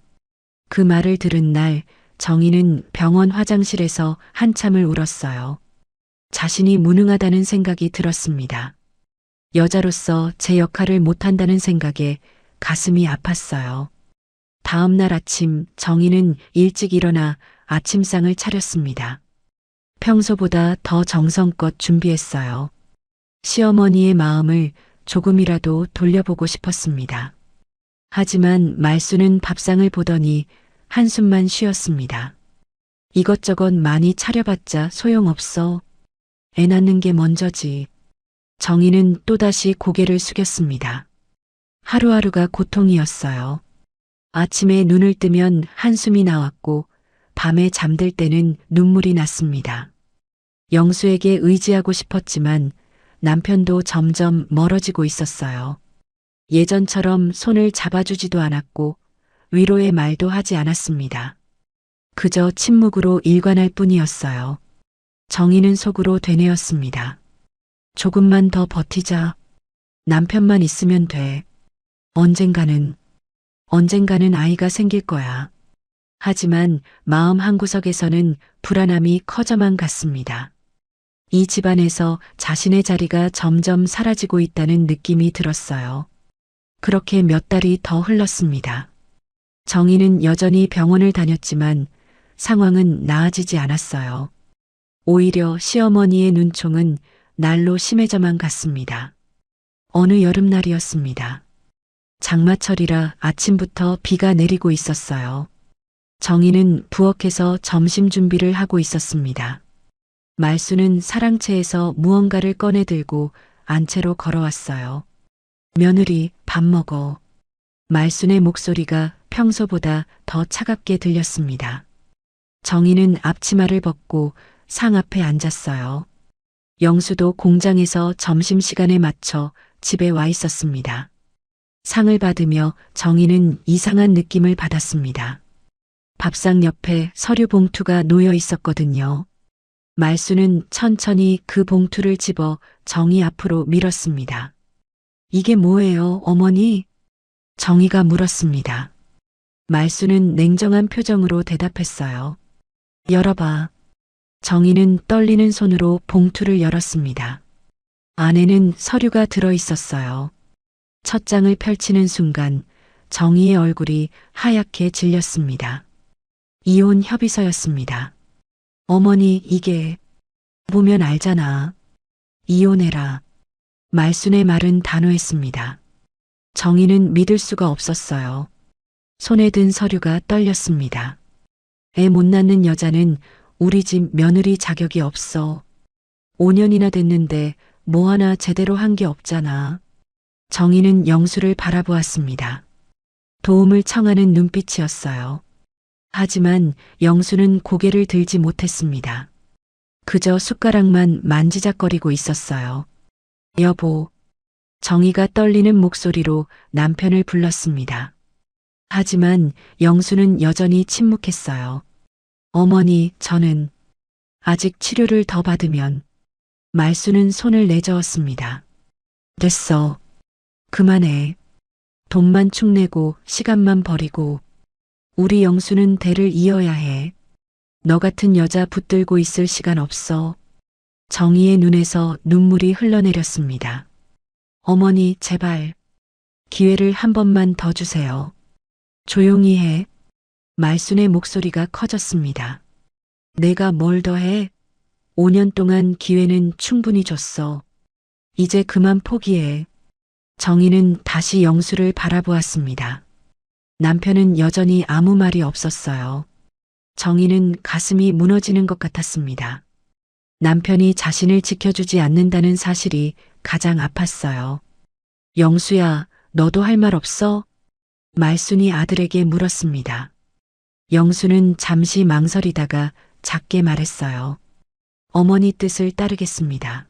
그 말을 들은 날 정희는 병원 화장실에서 한참을 울었어요. 자신이 무능하다는 생각이 들었습니다. 여자로서 제 역할을 못한다는 생각에 가슴이 아팠어요. 다음 날 아침 정희는 일찍 일어나 아침상을 차렸습니다. 평소보다 더 정성껏 준비했어요. 시어머니의 마음을 조금이라도 돌려보고 싶었습니다. 하지만 말수는 밥상을 보더니 한숨만 쉬었습니다. 이것저것 많이 차려봤자 소용없어. 애 낳는 게 먼저지. 정희는 또다시 고개를 숙였습니다. 하루하루가 고통이었어요. 아침에 눈을 뜨면 한숨이 나왔고 밤에 잠들 때는 눈물이 났습니다. 영수에게 의지하고 싶었지만 남편도 점점 멀어지고 있었어요. 예전처럼 손을 잡아주지도 않았고 위로의 말도 하지 않았습니다. 그저 침묵으로 일관할 뿐이었어요. 정희는 속으로 되뇌었습니다. 조금만 더 버티자. 남편만 있으면 돼. 언젠가는 아이가 생길 거야. 하지만 마음 한구석에서는 불안함이 커져만 갔습니다. 이 집안에서 자신의 자리가 점점 사라지고 있다는 느낌이 들었어요. 그렇게 몇 달이 더 흘렀습니다. 정희는 여전히 병원을 다녔지만 상황은 나아지지 않았어요. 오히려 시어머니의 눈총은 날로 심해져만 갔습니다. 어느 여름날이었습니다. 장마철이라 아침부터 비가 내리고 있었어요. 정희는 부엌에서 점심 준비를 하고 있었습니다. 말수는 사랑채에서 무언가를 꺼내 들고 안채로 걸어왔어요. 며느리, 밥 먹어. 말순의 목소리가 평소보다 더 차갑게 들렸습니다. 정희는 앞치마를 벗고 상 앞에 앉았어요. 영수도 공장에서 점심시간에 맞춰 집에 와 있었습니다. 상을 받으며 정희는 이상한 느낌을 받았습니다. 밥상 옆에 서류 봉투가 놓여 있었거든요. 말수는 천천히 그 봉투를 집어 정희 앞으로 밀었습니다. 이게 뭐예요, 어머니? 정희가 물었습니다. 말수는 냉정한 표정으로 대답했어요. 열어봐. 정희는 떨리는 손으로 봉투를 열었습니다. 안에는 서류가 들어 있었어요. 첫 장을 펼치는 순간 정희의 얼굴이 하얗게 질렸습니다. 이혼 협의서였습니다. 어머니, 이게 보면 알잖아. 이혼해라. 말순의 말은 단호했습니다. 정희는 믿을 수가 없었어요. 손에 든 서류가 떨렸습니다. 애 못 낳는 여자는 우리 집 며느리 자격이 없어. 5년이나 됐는데 뭐 하나 제대로 한 게 없잖아. 정희는 영수를 바라보았습니다. 도움을 청하는 눈빛이었어요. 하지만 영수는 고개를 들지 못했습니다. 그저 숟가락만 만지작거리고 있었어요. 여보. 정희가 떨리는 목소리로 남편을 불렀습니다. 하지만 영수는 여전히 침묵했어요. 어머니, 저는 아직 치료를 더 받으면. 말수는 손을 내저었습니다. 됐어. 그만해. 돈만 축내고 시간만 버리고 우리 영수는 대를 이어야 해. 너 같은 여자 붙들고 있을 시간 없어. 정희의 눈에서 눈물이 흘러내렸습니다. 어머니, 제발 기회를 한 번만 더 주세요. 조용히 해. 말순의 목소리가 커졌습니다. 내가 뭘 더 해? 5년 동안 기회는 충분히 줬어. 이제 그만 포기해. 정희는 다시 영수를 바라보았습니다. 남편은 여전히 아무 말이 없었어요. 정희는 가슴이 무너지는 것 같았습니다. 남편이 자신을 지켜주지 않는다는 사실이 가장 아팠어요. 영수야, 너도 할 말 없어? 말순이 아들에게 물었습니다. 영수는 잠시 망설이다가 작게 말했어요. 어머니 뜻을 따르겠습니다.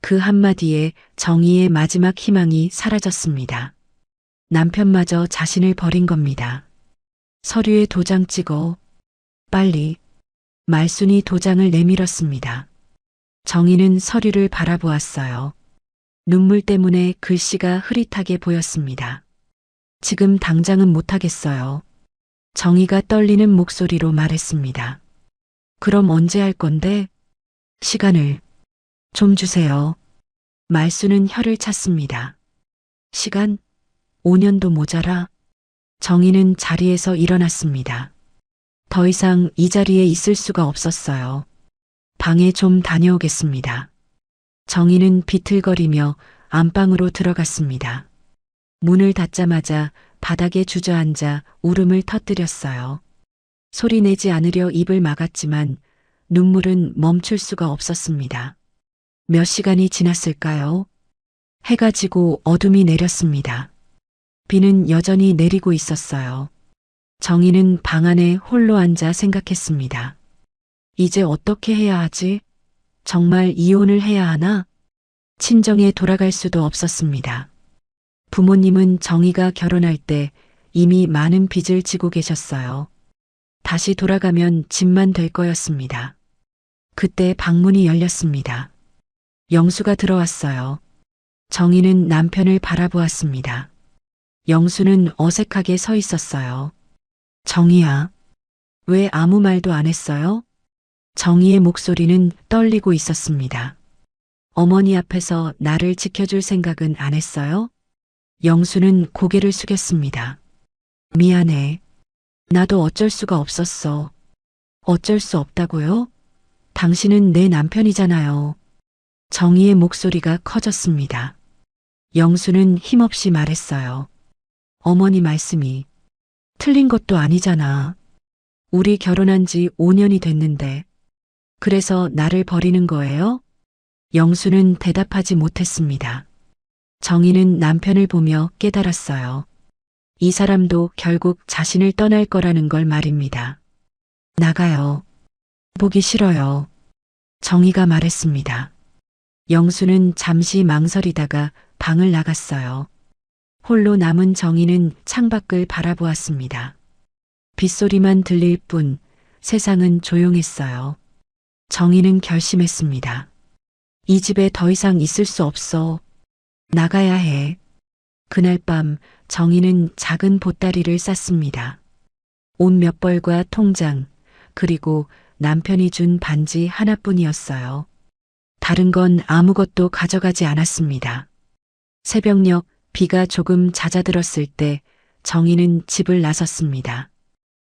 그 한마디에 정희의 마지막 희망이 사라졌습니다. 남편마저 자신을 버린 겁니다. 서류에 도장 찍어. 빨리. 말순이 도장을 내밀었습니다. 정희는 서류를 바라보았어요. 눈물 때문에 글씨가 흐릿하게 보였습니다. 지금 당장은 못하겠어요. 정희가 떨리는 목소리로 말했습니다. 그럼 언제 할 건데? 시간을 좀 주세요. 말수는 혀를 찼습니다. 시간? 5년도 모자라. 정희는 자리에서 일어났습니다. 더 이상 이 자리에 있을 수가 없었어요. 방에 좀 다녀오겠습니다. 정희는 비틀거리며 안방으로 들어갔습니다. 문을 닫자마자 바닥에 주저앉아 울음을 터뜨렸어요. 소리내지 않으려 입을 막았지만 눈물은 멈출 수가 없었습니다. 몇 시간이 지났을까요? 해가 지고 어둠이 내렸습니다. 비는 여전히 내리고 있었어요. 정희는 방 안에 홀로 앉아 생각했습니다. 이제 어떻게 해야 하지? 정말 이혼을 해야 하나? 친정에 돌아갈 수도 없었습니다. 부모님은 정희가 결혼할 때 이미 많은 빚을 지고 계셨어요. 다시 돌아가면 집만 될 거였습니다. 그때 방문이 열렸습니다. 영수가 들어왔어요. 정희는 남편을 바라보았습니다. 영수는 어색하게 서 있었어요. 정희야, 왜 아무 말도 안 했어요? 정희의 목소리는 떨리고 있었습니다. 어머니 앞에서 나를 지켜줄 생각은 안 했어요? 영수는 고개를 숙였습니다. 미안해. 나도 어쩔 수가 없었어. 어쩔 수 없다고요? 당신은 내 남편이잖아요. 정희의 목소리가 커졌습니다. 영수는 힘없이 말했어요. 어머니 말씀이 틀린 것도 아니잖아. 우리 결혼한 지 5년이 됐는데. 그래서 나를 버리는 거예요? 영수는 대답하지 못했습니다. 정희는 남편을 보며 깨달았어요. 이 사람도 결국 자신을 떠날 거라는 걸 말입니다. 나가요. 보기 싫어요. 정희가 말했습니다. 영수는 잠시 망설이다가 방을 나갔어요. 홀로 남은 정희는 창밖을 바라보았습니다. 빗소리만 들릴 뿐 세상은 조용했어요. 정희는 결심했습니다. 이 집에 더 이상 있을 수 없어. 나가야 해. 그날 밤 정희는 작은 보따리를 쌌습니다. 옷 몇 벌과 통장, 그리고 남편이 준 반지 하나뿐이었어요. 다른 건 아무것도 가져가지 않았습니다. 새벽녘 비가 조금 잦아들었을 때 정희는 집을 나섰습니다.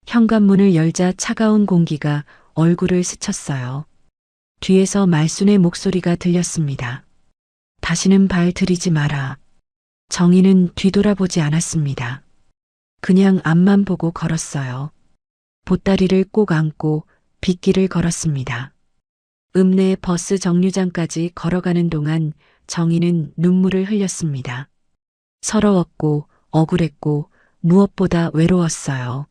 현관문을 열자 차가운 공기가 얼굴을 스쳤어요. 뒤에서 말순의 목소리가 들렸습니다. 다시는 발 들이지 마라. 정희는 뒤돌아보지 않았습니다. 그냥 앞만 보고 걸었어요. 보따리를 꼭 안고 빗길을 걸었습니다. 읍내 버스 정류장까지 걸어가는 동안 정희는 눈물을 흘렸습니다. 서러웠고 억울했고 무엇보다 외로웠어요.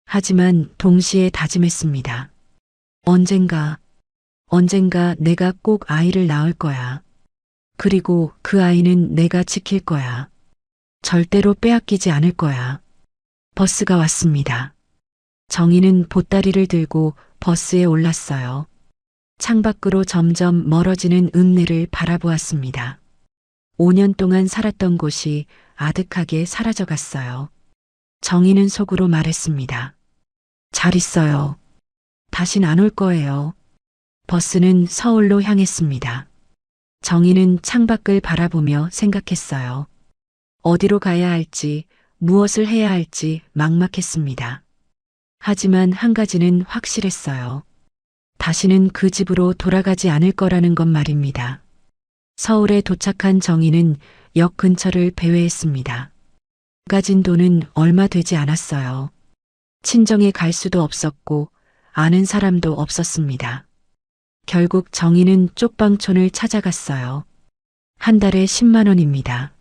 하지만 동시에 다짐했습니다. 언젠가 내가 꼭 아이를 낳을 거야. 그리고 그 아이는 내가 지킬 거야. 절대로 빼앗기지 않을 거야. 버스가 왔습니다. 정희는 보따리를 들고 버스에 올랐어요. 창밖으로 점점 멀어지는 읍내를 바라보았습니다. 5년 동안 살았던 곳이 아득하게 사라져갔어요. 정희는 속으로 말했습니다. 잘 있어요. 다신 안 올 거예요. 버스는 서울로 향했습니다. 정희는 창밖을 바라보며 생각했어요. 어디로 가야 할지, 무엇을 해야 할지 막막했습니다. 하지만 한 가지는 확실했어요. 다시는 그 집으로 돌아가지 않을 거라는 것 말입니다. 서울에 도착한 정희는 역 근처를 배회했습니다. 가진 돈은 얼마 되지 않았어요. 친정에 갈 수도 없었고 아는 사람도 없었습니다. 결국 정희는 쪽방촌을 찾아갔어요. 한 달에 10만 원입니다.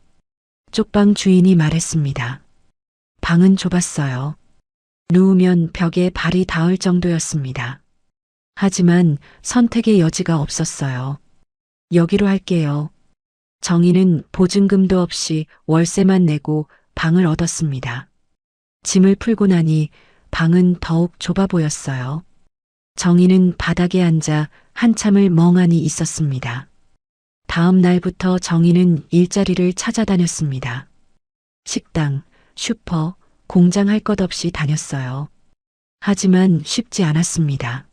쪽방 주인이 말했습니다. 방은 좁았어요. 누우면 벽에 발이 닿을 정도였습니다. 하지만 선택의 여지가 없었어요. 여기로 할게요. 정희는 보증금도 없이 월세만 내고 방을 얻었습니다. 짐을 풀고 나니 방은 더욱 좁아 보였어요. 정희는 바닥에 앉아 한참을 멍하니 있었습니다. 다음 날부터 정희는 일자리를 찾아다녔습니다. 식당, 슈퍼, 공장 할 것 없이 다녔어요. 하지만 쉽지 않았습니다.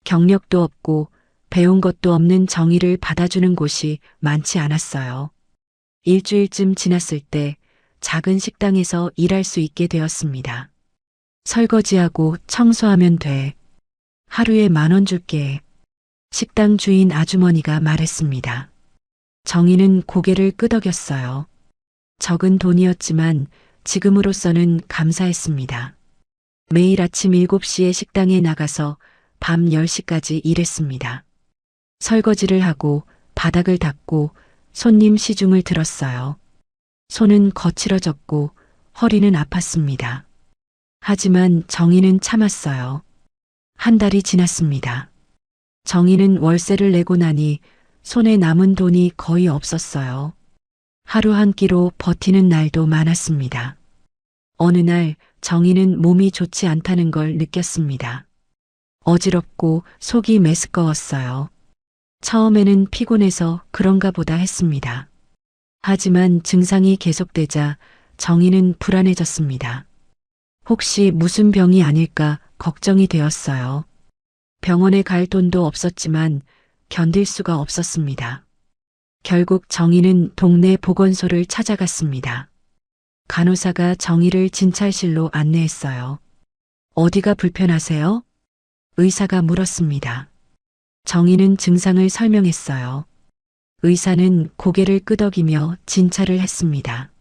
경력도 없고 배운 것도 없는 정희를 받아주는 곳이 많지 않았어요. 일주일쯤 지났을 때 작은 식당에서 일할 수 있게 되었습니다. 설거지하고 청소하면 돼. 하루에 10,000원 줄게. 식당 주인 아주머니가 말했습니다. 정희는 고개를 끄덕였어요. 적은 돈이었지만 지금으로서는 감사했습니다. 매일 아침 7시에 식당에 나가서 밤 10시까지 일했습니다. 설거지를 하고 바닥을 닦고 손님 시중을 들었어요. 손은 거칠어졌고 허리는 아팠습니다. 하지만 정희는 참았어요. 한 달이 지났습니다. 정희는 월세를 내고 나니 손에 남은 돈이 거의 없었어요. 하루 한 끼로 버티는 날도 많았습니다. 어느 날 정희는 몸이 좋지 않다는 걸 느꼈습니다. 어지럽고 속이 메스꺼웠어요. 처음에는 피곤해서 그런가 보다 했습니다. 하지만 증상이 계속되자 정희는 불안해졌습니다. 혹시 무슨 병이 아닐까 걱정이 되었어요. 병원에 갈 돈도 없었지만 견딜 수가 없었습니다. 결국 정희는 동네 보건소를 찾아갔습니다. 간호사가 정희를 진찰실로 안내했어요. 어디가 불편하세요? 의사가 물었습니다. 정희는 증상을 설명했어요. 의사는 고개를 끄덕이며 진찰을 했습니다.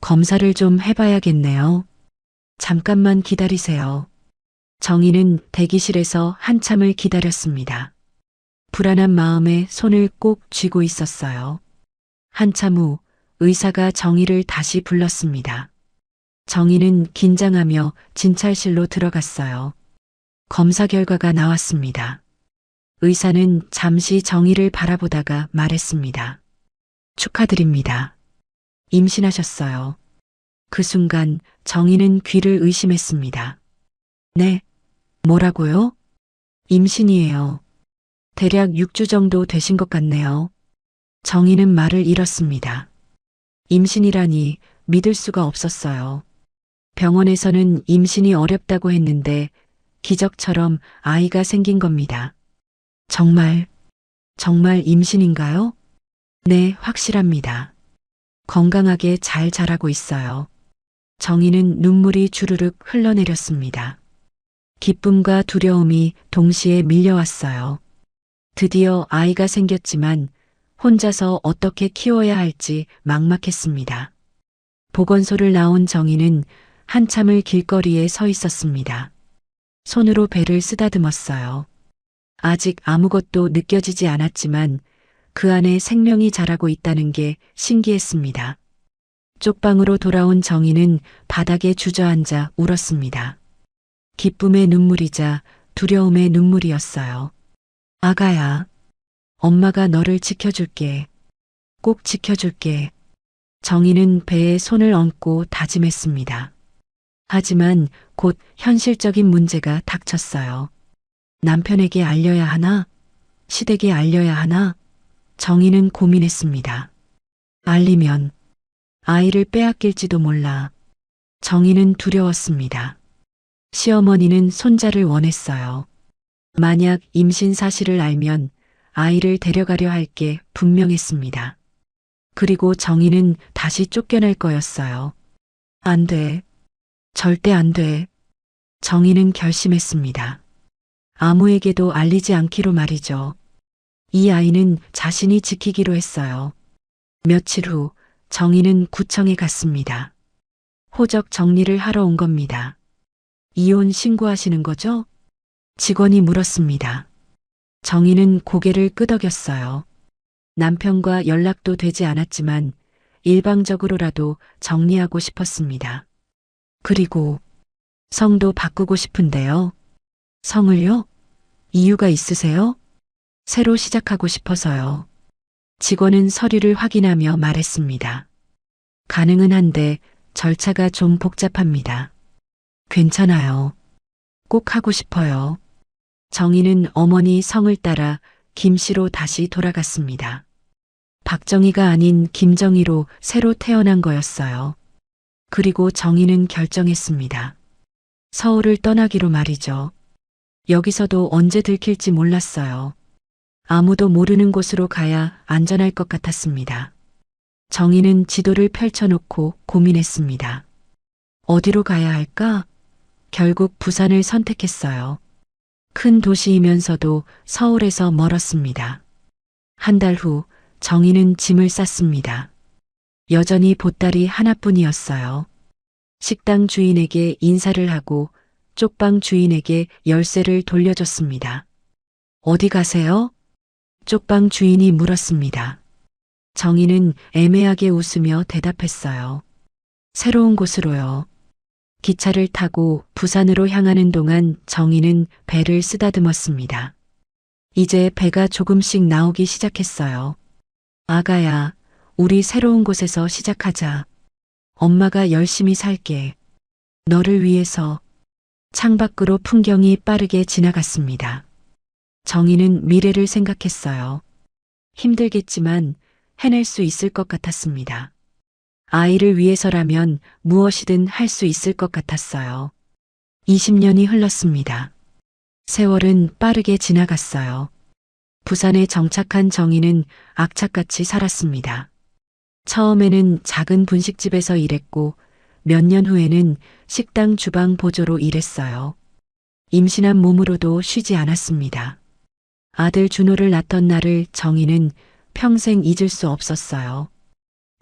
검사를 좀 해봐야겠네요. 잠깐만 기다리세요. 정희는 대기실에서 한참을 기다렸습니다. 불안한 마음에 손을 꼭 쥐고 있었어요. 한참 후 의사가 정희를 다시 불렀습니다. 정희는 긴장하며 진찰실로 들어갔어요. 검사 결과가 나왔습니다. 의사는 잠시 정희를 바라보다가 말했습니다. 축하드립니다. 임신하셨어요. 그 순간 정희는 귀를 의심했습니다. 네, 뭐라고요? 임신이에요. 대략 6주 정도 되신 것 같네요. 정희는 말을 잃었습니다. 임신이라니 믿을 수가 없었어요. 병원에서는 임신이 어렵다고 했는데 기적처럼 아이가 생긴 겁니다. 정말 임신인가요? 네, 확실합니다. 건강하게 잘 자라고 있어요. 정희는 눈물이 주르륵 흘러내렸습니다. 기쁨과 두려움이 동시에 밀려왔어요. 드디어 아이가 생겼지만 혼자서 어떻게 키워야 할지 막막했습니다. 보건소를 나온 정희는 한참을 길거리에 서 있었습니다. 손으로 배를 쓰다듬었어요. 아직 아무것도 느껴지지 않았지만 그 안에 생명이 자라고 있다는 게 신기했습니다. 쪽방으로 돌아온 정희는 바닥에 주저앉아 울었습니다. 기쁨의 눈물이자 두려움의 눈물이었어요. 아가야, 엄마가 너를 지켜줄게. 꼭 지켜줄게. 정희는 배에 손을 얹고 다짐했습니다. 하지만 곧 현실적인 문제가 닥쳤어요. 남편에게 알려야 하나? 시댁에 알려야 하나? 정희는 고민했습니다. 알리면 아이를 빼앗길지도 몰라. 정희는 두려웠습니다. 시어머니는 손자를 원했어요. 만약 임신 사실을 알면 아이를 데려가려 할 게 분명했습니다. 그리고 정희는 다시 쫓겨날 거였어요. 안 돼. 절대 안 돼. 정희는 결심했습니다. 아무에게도 알리지 않기로 말이죠. 이 아이는 자신이 지키기로 했어요. 며칠 후 정희는 구청에 갔습니다. 호적 정리를 하러 온 겁니다. 이혼 신고하시는 거죠? 직원이 물었습니다. 정희는 고개를 끄덕였어요. 남편과 연락도 되지 않았지만 일방적으로라도 정리하고 싶었습니다. 그리고 성도 바꾸고 싶은데요. 성을요? 이유가 있으세요? 새로 시작하고 싶어서요. 직원은 서류를 확인하며 말했습니다. 가능은 한데 절차가 좀 복잡합니다. 괜찮아요. 꼭 하고 싶어요. 정희는 어머니 성을 따라 김씨로 다시 돌아갔습니다. 박정희가 아닌 김정희로 새로 태어난 거였어요. 그리고 정희는 결정했습니다. 서울을 떠나기로 말이죠. 여기서도 언제 들킬지 몰랐어요. 아무도 모르는 곳으로 가야 안전할 것 같았습니다. 정희는 지도를 펼쳐놓고 고민했습니다. 어디로 가야 할까? 결국 부산을 선택했어요. 큰 도시이면서도 서울에서 멀었습니다. 한 달 후 정희는 짐을 쌌습니다. 여전히 보따리 하나뿐이었어요. 식당 주인에게 인사를 하고 쪽방 주인에게 열쇠를 돌려줬습니다. 어디 가세요? 쪽방 주인이 물었습니다. 정희는 애매하게 웃으며 대답했어요. 새로운 곳으로요. 기차를 타고 부산으로 향하는 동안 정희는 배를 쓰다듬었습니다. 이제 배가 조금씩 나오기 시작했어요. 아가야, 우리 새로운 곳에서 시작하자. 엄마가 열심히 살게. 너를 위해서. 창밖으로 풍경이 빠르게 지나갔습니다. 정희는 미래를 생각했어요. 힘들겠지만 해낼 수 있을 것 같았습니다. 아이를 위해서라면 무엇이든 할 수 있을 것 같았어요. 20년이 흘렀습니다. 세월은 빠르게 지나갔어요. 부산에 정착한 정희는 악착같이 살았습니다. 처음에는 작은 분식집에서 일했고 몇 년 후에는 식당 주방 보조로 일했어요. 임신한 몸으로도 쉬지 않았습니다. 아들 준호를 낳던 날을 정희는 평생 잊을 수 없었어요.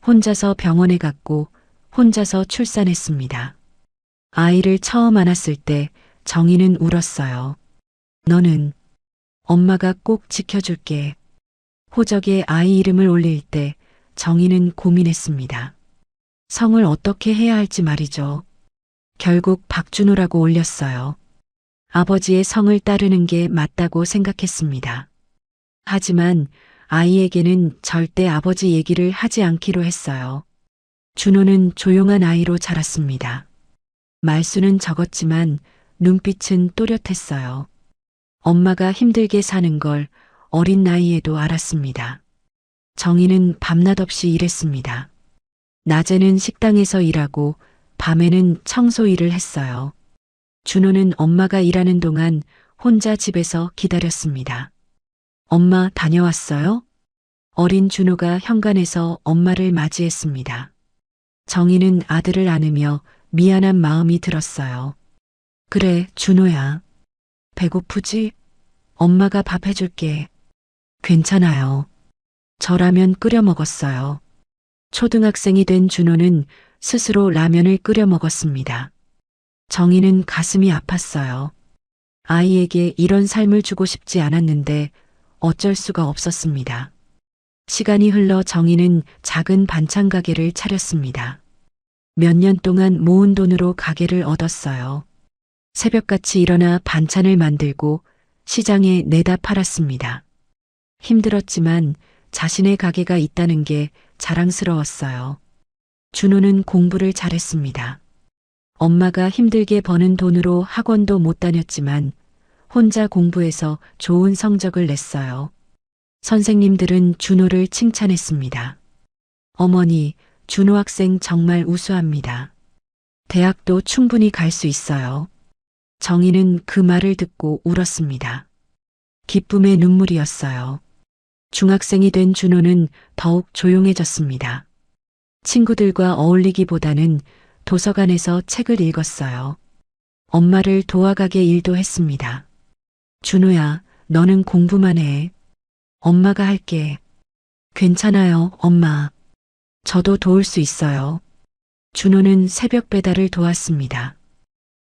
혼자서 병원에 갔고 혼자서 출산했습니다. 아이를 처음 안았을 때 정희는 울었어요. 너는 엄마가 꼭 지켜줄게. 호적에 아이 이름을 올릴 때 정희는 고민했습니다. 성을 어떻게 해야 할지 말이죠. 결국 박준호라고 올렸어요. 아버지의 성을 따르는 게 맞다고 생각했습니다. 하지만 아이에게는 절대 아버지 얘기를 하지 않기로 했어요. 준호는 조용한 아이로 자랐습니다. 말수는 적었지만 눈빛은 또렷했어요. 엄마가 힘들게 사는 걸 어린 나이에도 알았습니다. 정희는 밤낮 없이 일했습니다. 낮에는 식당에서 일하고 밤에는 청소 일을 했어요. 준호는 엄마가 일하는 동안 혼자 집에서 기다렸습니다. 엄마 다녀왔어요? 어린 준호가 현관에서 엄마를 맞이했습니다. 정희는 아들을 안으며 미안한 마음이 들었어요. 그래, 준호야. 배고프지? 엄마가 밥 해줄게. 괜찮아요. 저라면 끓여 먹었어요. 초등학생이 된 준호는 스스로 라면을 끓여 먹었습니다. 정희는 가슴이 아팠어요. 아이에게 이런 삶을 주고 싶지 않았는데 어쩔 수가 없었습니다. 시간이 흘러 정희는 작은 반찬 가게를 차렸습니다. 몇 년 동안 모은 돈으로 가게를 얻었어요. 새벽같이 일어나 반찬을 만들고 시장에 내다 팔았습니다. 힘들었지만 자신의 가게가 있다는 게 자랑스러웠어요. 준호는 공부를 잘했습니다. 엄마가 힘들게 버는 돈으로 학원도 못 다녔지만 혼자 공부해서 좋은 성적을 냈어요. 선생님들은 준호를 칭찬했습니다. 어머니, 준호 학생 정말 우수합니다. 대학도 충분히 갈 수 있어요. 정희는 그 말을 듣고 울었습니다. 기쁨의 눈물이었어요. 중학생이 된 준호는 더욱 조용해졌습니다. 친구들과 어울리기보다는 도서관에서 책을 읽었어요. 엄마를 도와가게 일도 했습니다. 준호야, 너는 공부만 해. 엄마가 할게. 괜찮아요, 엄마. 저도 도울 수 있어요. 준호는 새벽 배달을 도왔습니다.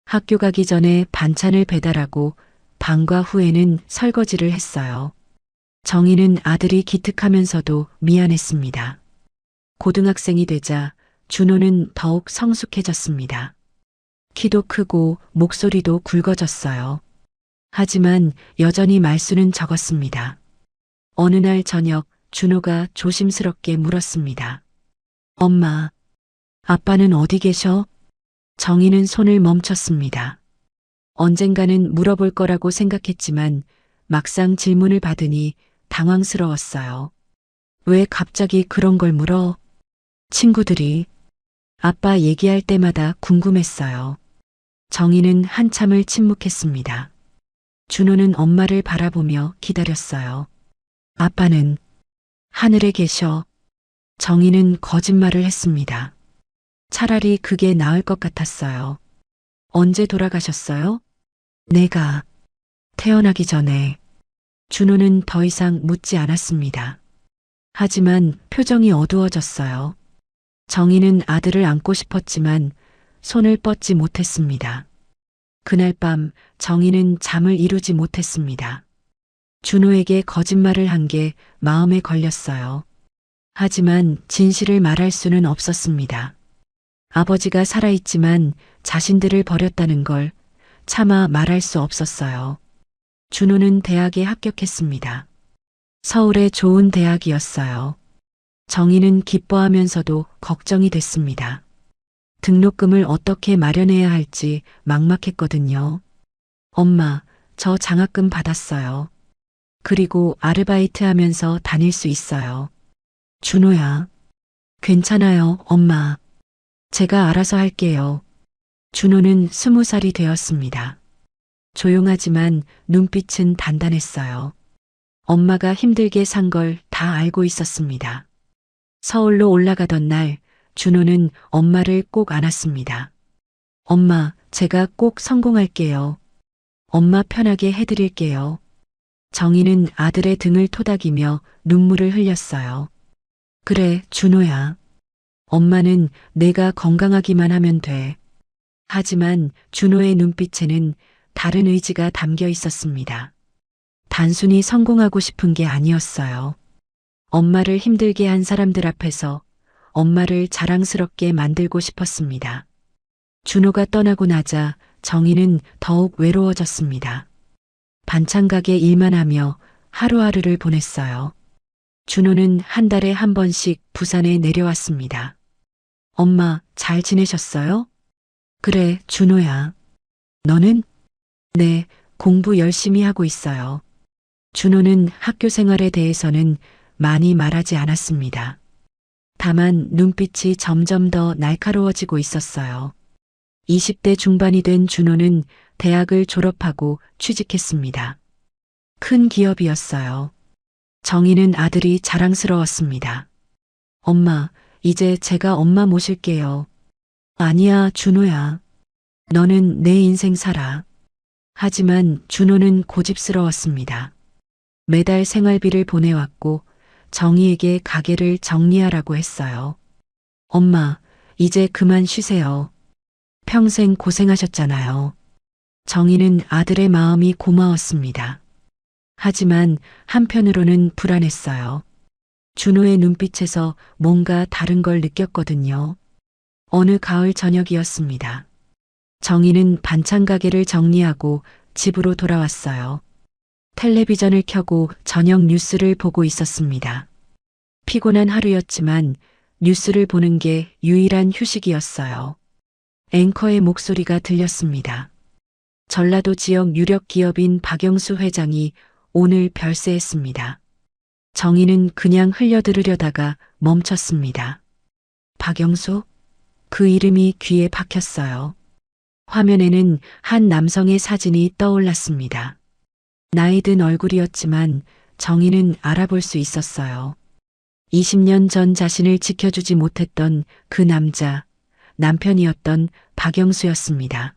학교 가기 전에 반찬을 배달하고 방과 후에는 설거지를 했어요. 정희는 아들이 기특하면서도 미안했습니다. 고등학생이 되자 준호는 더욱 성숙해졌습니다. 키도 크고 목소리도 굵어졌어요. 하지만 여전히 말수는 적었습니다. 어느 날 저녁 준호가 조심스럽게 물었습니다. 엄마, 아빠는 어디 계셔? 정희는 손을 멈췄습니다. 언젠가는 물어볼 거라고 생각했지만 막상 질문을 받으니 당황스러웠어요. 왜 갑자기 그런 걸 물어? 친구들이 아빠 얘기할 때마다 궁금했어요. 정희는 한참을 침묵했습니다. 준호는 엄마를 바라보며 기다렸어요. 아빠는 하늘에 계셔. 정희는 거짓말을 했습니다. 차라리 그게 나을 것 같았어요. 언제 돌아가셨어요? 내가 태어나기 전에. 준호는 더 이상 묻지 않았습니다. 하지만 표정이 어두워졌어요. 정희는 아들을 안고 싶었지만 손을 뻗지 못했습니다. 그날 밤 정희는 잠을 이루지 못했습니다. 준호에게 거짓말을 한 게 마음에 걸렸어요. 하지만 진실을 말할 수는 없었습니다. 아버지가 살아있지만 자신들을 버렸다는 걸 차마 말할 수 없었어요. 준호는 대학에 합격했습니다. 서울의 좋은 대학이었어요. 정희는 기뻐하면서도 걱정이 됐습니다. 등록금을 어떻게 마련해야 할지 막막했거든요. 엄마, 저 장학금 받았어요. 그리고 아르바이트 하면서 다닐 수 있어요. 준호야. 괜찮아요, 엄마. 제가 알아서 할게요. 준호는 20살이 되었습니다. 조용하지만 눈빛은 단단했어요. 엄마가 힘들게 산 걸 다 알고 있었습니다. 서울로 올라가던 날 준호는 엄마를 꼭 안았습니다. 엄마, 제가 꼭 성공할게요. 엄마 편하게 해드릴게요. 정희는 아들의 등을 토닥이며 눈물을 흘렸어요. 그래, 준호야. 엄마는 내가 건강하기만 하면 돼. 하지만 준호의 눈빛에는 다른 의지가 담겨 있었습니다. 단순히 성공하고 싶은 게 아니었어요. 엄마를 힘들게 한 사람들 앞에서 엄마를 자랑스럽게 만들고 싶었습니다. 준호가 떠나고 나자 정희는 더욱 외로워졌습니다. 반찬 가게 일만 하며 하루하루를 보냈어요. 준호는 한 달에 한 번씩 부산에 내려왔습니다. 엄마, 잘 지내셨어요? 그래, 준호야. 너는? 네, 공부 열심히 하고 있어요. 준호는 학교 생활에 대해서는 많이 말하지 않았습니다. 다만 눈빛이 점점 더 날카로워지고 있었어요. 20대 중반이 된 준호는 대학을 졸업하고 취직했습니다. 큰 기업이었어요. 정희는 아들이 자랑스러웠습니다. 엄마, 이제 제가 엄마 모실게요. 아니야, 준호야. 너는 내 인생 살아. 하지만 준호는 고집스러웠습니다. 매달 생활비를 보내왔고 정희에게 가게를 정리하라고 했어요. 엄마, 이제 그만 쉬세요. 평생 고생하셨잖아요. 정희는 아들의 마음이 고마웠습니다. 하지만 한편으로는 불안했어요. 준호의 눈빛에서 뭔가 다른 걸 느꼈거든요. 어느 가을 저녁이었습니다. 정희는 반찬 가게를 정리하고 집으로 돌아왔어요. 텔레비전을 켜고 저녁 뉴스를 보고 있었습니다. 피곤한 하루였지만 뉴스를 보는 게 유일한 휴식이었어요. 앵커의 목소리가 들렸습니다. 전라도 지역 유력 기업인 박영수 회장이 오늘 별세했습니다. 정희는 그냥 흘려들으려다가 멈췄습니다. 박영수? 그 이름이 귀에 박혔어요. 화면에는 한 남성의 사진이 떠올랐습니다. 나이 든 얼굴이었지만 정희는 알아볼 수 있었어요. 20년 전 자신을 지켜주지 못했던 그 남자, 남편이었던 박영수였습니다.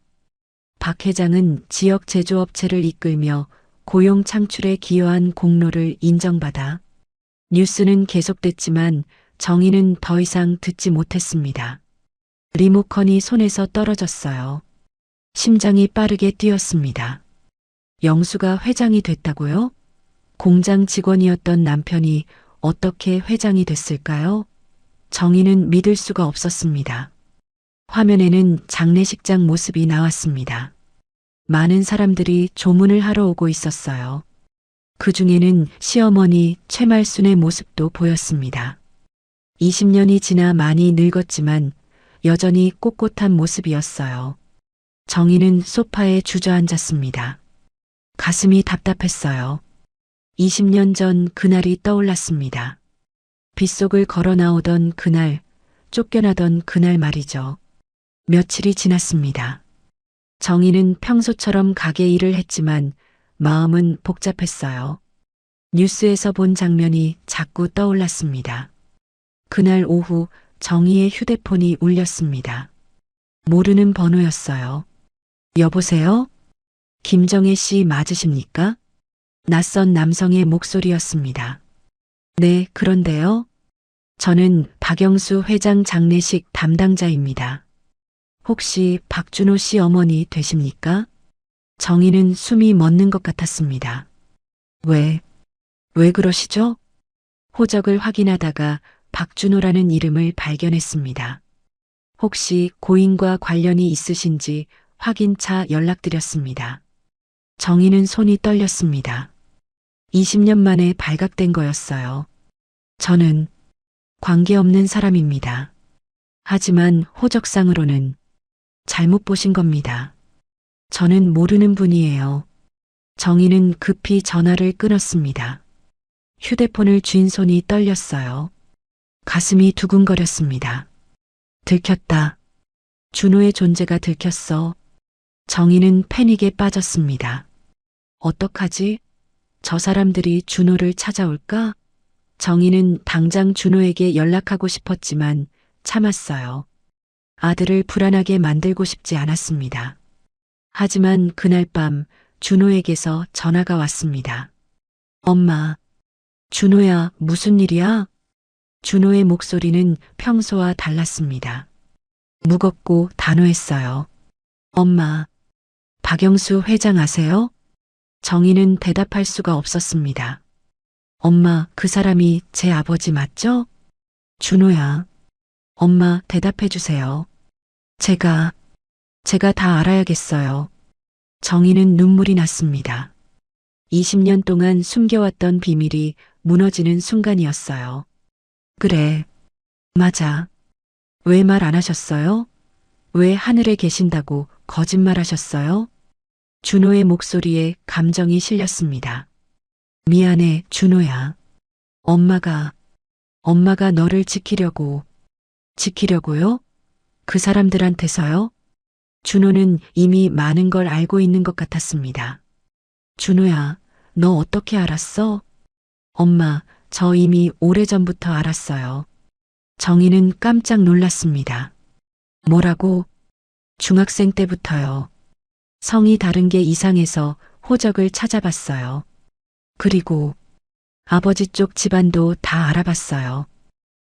박 회장은 지역 제조업체를 이끌며 고용 창출에 기여한 공로를 인정받아 뉴스는 계속됐지만 정희는 더 이상 듣지 못했습니다. 리모컨이 손에서 떨어졌어요. 심장이 빠르게 뛰었습니다. 영수가 회장이 됐다고요? 공장 직원이었던 남편이 어떻게 회장이 됐을까요? 정희는 믿을 수가 없었습니다. 화면에는 장례식장 모습이 나왔습니다. 많은 사람들이 조문을 하러 오고 있었어요. 그 중에는 시어머니 최말순의 모습도 보였습니다. 20년이 지나 많이 늙었지만 여전히 꼿꼿한 모습이었어요. 정희는 소파에 주저앉았습니다. 가슴이 답답했어요. 20년 전 그날이 떠올랐습니다. 빗속을 걸어 나오던 그날, 쫓겨나던 그날 말이죠. 며칠이 지났습니다. 정희는 평소처럼 가게 일을 했지만 마음은 복잡했어요. 뉴스에서 본 장면이 자꾸 떠올랐습니다. 그날 오후 정희의 휴대폰이 울렸습니다. 모르는 번호였어요. 여보세요? 김정혜 씨 맞으십니까? 낯선 남성의 목소리였습니다. 네, 그런데요. 저는 박영수 회장 장례식 담당자입니다. 혹시 박준호 씨 어머니 되십니까? 정희는 숨이 멎는 것 같았습니다. 왜 그러시죠? 호적을 확인하다가 박준호라는 이름을 발견했습니다. 혹시 고인과 관련이 있으신지 확인차 연락드렸습니다. 정희는 손이 떨렸습니다. 20년 만에 발각된 거였어요. 저는 관계없는 사람입니다. 하지만 호적상으로는 잘못 보신 겁니다. 저는 모르는 분이에요. 정희는 급히 전화를 끊었습니다. 휴대폰을 쥔 손이 떨렸어요. 가슴이 두근거렸습니다. 들켰다. 준호의 존재가 들켰어. 정희는 패닉에 빠졌습니다. 어떡하지? 저 사람들이 준호를 찾아올까? 정희는 당장 준호에게 연락하고 싶었지만 참았어요. 아들을 불안하게 만들고 싶지 않았습니다. 하지만 그날 밤 준호에게서 전화가 왔습니다. 엄마, 준호야, 무슨 일이야? 준호의 목소리는 평소와 달랐습니다. 무겁고 단호했어요. 엄마, 박영수 회장 아세요? 정희는 대답할 수가 없었습니다. 엄마, 그 사람이 제 아버지 맞죠? 준호야. 엄마, 대답해 주세요. 제가 다 알아야겠어요. 정희는 눈물이 났습니다. 20년 동안 숨겨왔던 비밀이 무너지는 순간이었어요. 그래, 맞아. 왜 말 안 하셨어요? 왜 하늘에 계신다고 거짓말하셨어요? 준호의 목소리에 감정이 실렸습니다. 미안해, 준호야. 엄마가 너를 지키려고요? 그 사람들한테서요? 준호는 이미 많은 걸 알고 있는 것 같았습니다. 준호야, 너 어떻게 알았어? 엄마, 저 이미 오래전부터 알았어요. 정희는 깜짝 놀랐습니다. 뭐라고? 중학생 때부터요. 성이 다른 게 이상해서 호적을 찾아봤어요. 그리고 아버지 쪽 집안도 다 알아봤어요.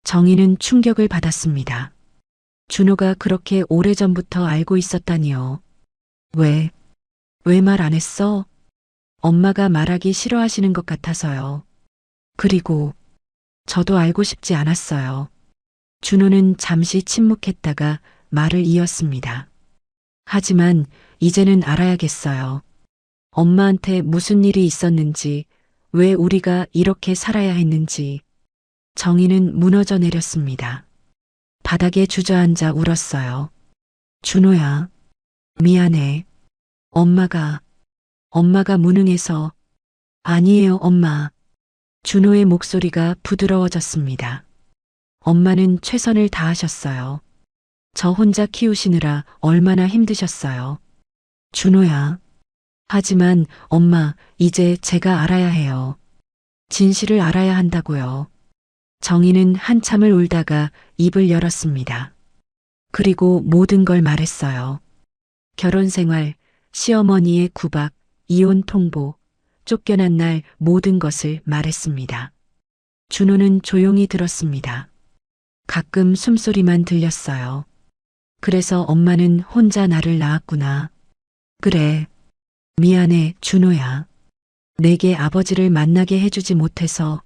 정희는 충격을 받았습니다. 준호가 그렇게 오래전부터 알고 있었다니요. 왜 말 안 했어? 엄마가 말하기 싫어하시는 것 같아서요. 그리고 저도 알고 싶지 않았어요. 준호는 잠시 침묵했다가 말을 이었습니다. 하지만 이제는 알아야겠어요. 엄마한테 무슨 일이 있었는지, 왜 우리가 이렇게 살아야 했는지. 정희는 무너져 내렸습니다. 바닥에 주저앉아 울었어요. 준호야, 미안해. 엄마가 무능해서. 아니에요, 엄마. 준호의 목소리가 부드러워졌습니다. 엄마는 최선을 다하셨어요. 저 혼자 키우시느라 얼마나 힘드셨어요. 준호야. 하지만 엄마, 이제 제가 알아야 해요. 진실을 알아야 한다고요. 정희는 한참을 울다가 입을 열었습니다. 그리고 모든 걸 말했어요. 결혼 생활, 시어머니의 구박, 이혼 통보, 쫓겨난 날 모든 것을 말했습니다. 준호는 조용히 들었습니다. 가끔 숨소리만 들렸어요. 그래서 엄마는 혼자 나를 낳았구나. 그래. 미안해, 준호야. 내게 아버지를 만나게 해주지 못해서.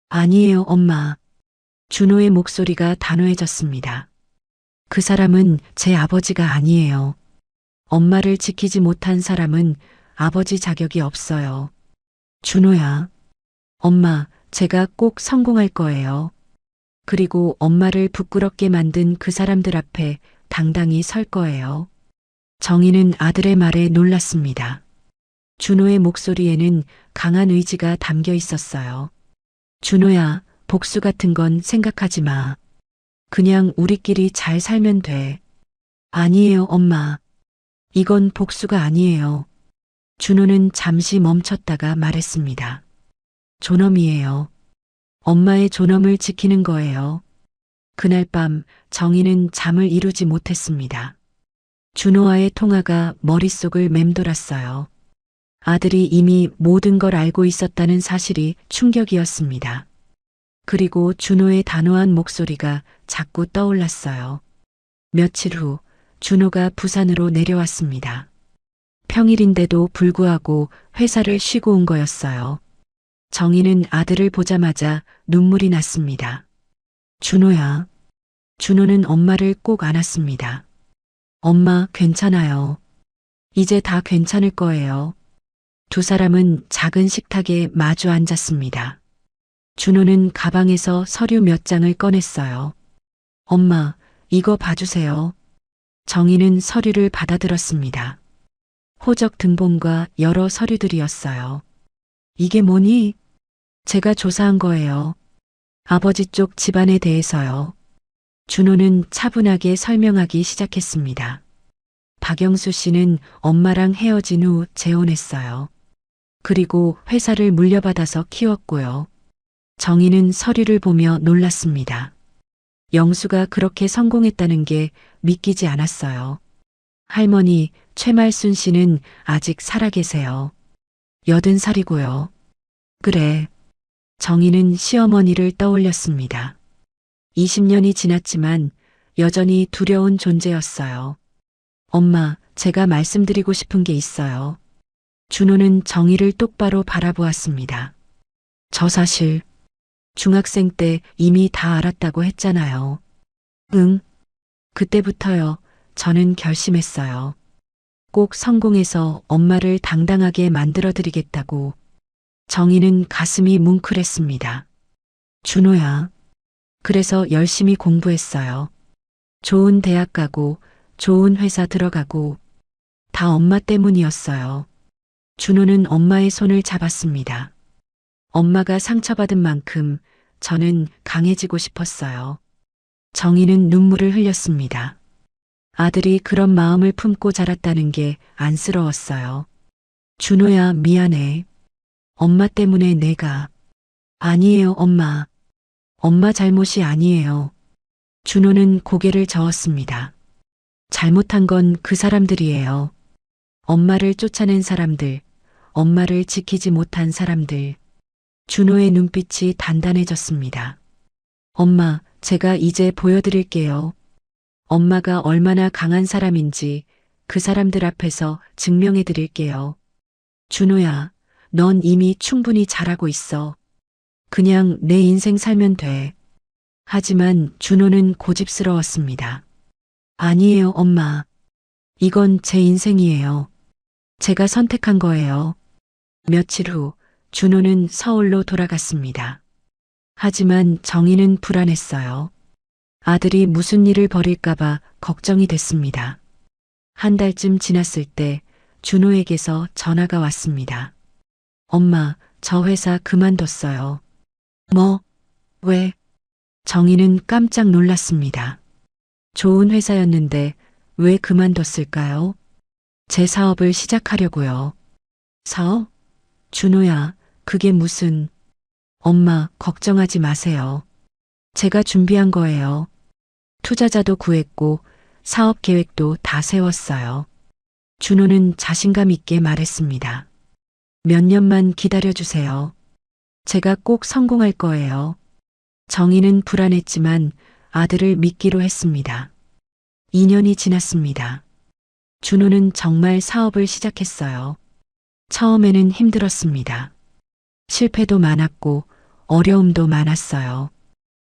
아니에요, 엄마. 준호의 목소리가 단호해졌습니다. 그 사람은 제 아버지가 아니에요. 엄마를 지키지 못한 사람은 아버지 자격이 없어요. 준호야. 엄마, 제가 꼭 성공할 거예요. 그리고 엄마를 부끄럽게 만든 그 사람들 앞에 당당히 설 거예요. 정희는 아들의 말에 놀랐습니다. 준호의 목소리에는 강한 의지가 담겨 있었어요. 준호야, 복수 같은 건 생각하지 마. 그냥 우리끼리 잘 살면 돼. 아니에요, 엄마. 이건 복수가 아니에요. 준호는 잠시 멈췄다가 말했습니다. 존엄이에요. 엄마의 존엄을 지키는 거예요. 그날 밤 정희는 잠을 이루지 못했습니다. 준호와의 통화가 머릿속을 맴돌았어요. 아들이 이미 모든 걸 알고 있었다는 사실이 충격이었습니다. 그리고 준호의 단호한 목소리가 자꾸 떠올랐어요. 며칠 후 준호가 부산으로 내려왔습니다. 평일인데도 불구하고 회사를 쉬고 온 거였어요. 정희는 아들을 보자마자 눈물이 났습니다. 준호야. 준호는 엄마를 꼭 안았습니다. 엄마, 괜찮아요. 이제 다 괜찮을 거예요. 두 사람은 작은 식탁에 마주 앉았습니다. 준호는 가방에서 서류 몇 장을 꺼냈어요. 엄마, 이거 봐주세요. 정희는 서류를 받아들었습니다. 호적 등본과 여러 서류들이었어요. 이게 뭐니? 제가 조사한 거예요. 아버지 쪽 집안에 대해서요. 준호는 차분하게 설명하기 시작했습니다. 박영수 씨는 엄마랑 헤어진 후 재혼했어요. 그리고 회사를 물려받아서 키웠고요. 정희는 서류를 보며 놀랐습니다. 영수가 그렇게 성공했다는 게 믿기지 않았어요. 할머니 최말순 씨는 아직 살아계세요. 80살이고요. 그래. 정희는 시어머니를 떠올렸습니다. 20년이 지났지만 여전히 두려운 존재였어요. 엄마, 제가 말씀드리고 싶은 게 있어요. 준호는 정희를 똑바로 바라보았습니다. 저 사실 중학생 때 이미 다 알았다고 했잖아요. 응. 그때부터요. 저는 결심했어요. 꼭 성공해서 엄마를 당당하게 만들어드리겠다고. 정희는 가슴이 뭉클했습니다. 준호야. 그래서 열심히 공부했어요. 좋은 대학 가고 좋은 회사 들어가고 다 엄마 때문이었어요. 준호는 엄마의 손을 잡았습니다. 엄마가 상처받은 만큼 저는 강해지고 싶었어요. 정희는 눈물을 흘렸습니다. 아들이 그런 마음을 품고 자랐다는 게 안쓰러웠어요. 준호야, 미안해. 엄마 때문에 내가. 아니에요, 엄마. 엄마 잘못이 아니에요. 준호는 고개를 저었습니다. 잘못한 건 그 사람들이에요. 엄마를 쫓아낸 사람들, 엄마를 지키지 못한 사람들. 준호의 눈빛이 단단해졌습니다. 엄마, 제가 이제 보여드릴게요. 엄마가 얼마나 강한 사람인지 그 사람들 앞에서 증명해드릴게요. 준호야, 넌 이미 충분히 잘하고 있어. 그냥 내 인생 살면 돼. 하지만 준호는 고집스러웠습니다. 아니에요, 엄마. 이건 제 인생이에요. 제가 선택한 거예요. 며칠 후 준호는 서울로 돌아갔습니다. 하지만 정희는 불안했어요. 아들이 무슨 일을 벌일까봐 걱정이 됐습니다. 한 달쯤 지났을 때 준호에게서 전화가 왔습니다. 엄마, 저 회사 그만뒀어요. 뭐? 왜? 정희는 깜짝 놀랐습니다. 좋은 회사였는데 왜 그만뒀을까요? 제 사업을 시작하려고요. 사업? 준호야, 그게 무슨... 엄마, 걱정하지 마세요. 제가 준비한 거예요. 투자자도 구했고 사업 계획도 다 세웠어요. 준호는 자신감 있게 말했습니다. 몇 년만 기다려주세요. 제가 꼭 성공할 거예요. 정희는 불안했지만 아들을 믿기로 했습니다. 2년이 지났습니다. 준호는 정말 사업을 시작했어요. 처음에는 힘들었습니다. 실패도 많았고 어려움도 많았어요.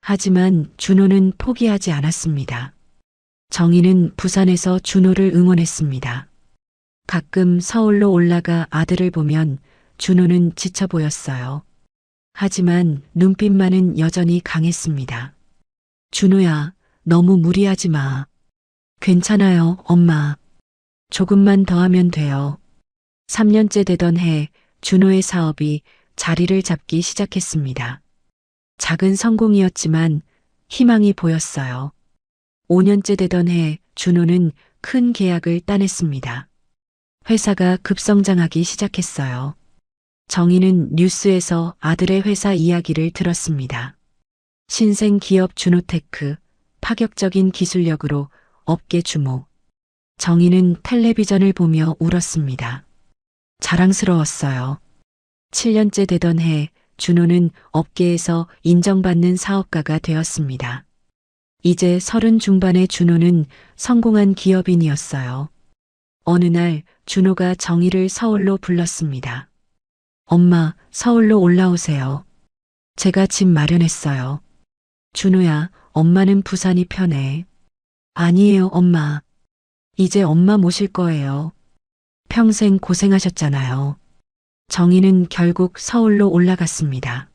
하지만 준호는 포기하지 않았습니다. 정희는 부산에서 준호를 응원했습니다. 가끔 서울로 올라가 아들을 보면 준호는 지쳐 보였어요. 하지만 눈빛만은 여전히 강했습니다. 준호야, 너무 무리하지 마. 괜찮아요, 엄마. 조금만 더 하면 돼요. 3년째 되던 해 준호의 사업이 자리를 잡기 시작했습니다. 작은 성공이었지만 희망이 보였어요. 5년째 되던 해 준호는 큰 계약을 따냈습니다. 회사가 급성장하기 시작했어요. 정희는 뉴스에서 아들의 회사 이야기를 들었습니다. 신생 기업 준호테크, 파격적인 기술력으로 업계 주목. 정희는 텔레비전을 보며 울었습니다. 자랑스러웠어요. 7년째 되던 해 준호는 업계에서 인정받는 사업가가 되었습니다. 이제 30 중반의 준호는 성공한 기업인이었어요. 어느 날 준호가 정희를 서울로 불렀습니다. 엄마, 서울로 올라오세요. 제가 집 마련했어요. 준호야, 엄마는 부산이 편해. 아니에요, 엄마. 이제 엄마 모실 거예요. 평생 고생하셨잖아요. 정희는 결국 서울로 올라갔습니다.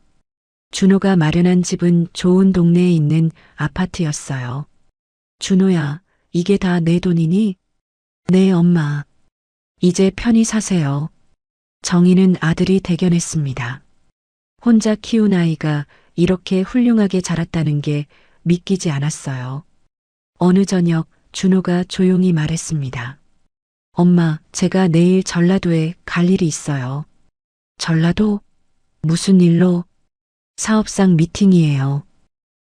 준호가 마련한 집은 좋은 동네에 있는 아파트였어요. 준호야, 이게 다 내 돈이니? 네, 엄마. 이제 편히 사세요. 정희는 아들이 대견했습니다. 혼자 키운 아이가 이렇게 훌륭하게 자랐다는 게 믿기지 않았어요. 어느 저녁 준호가 조용히 말했습니다. 엄마, 제가 내일 전라도에 갈 일이 있어요. 전라도? 무슨 일로? 사업상 미팅이에요.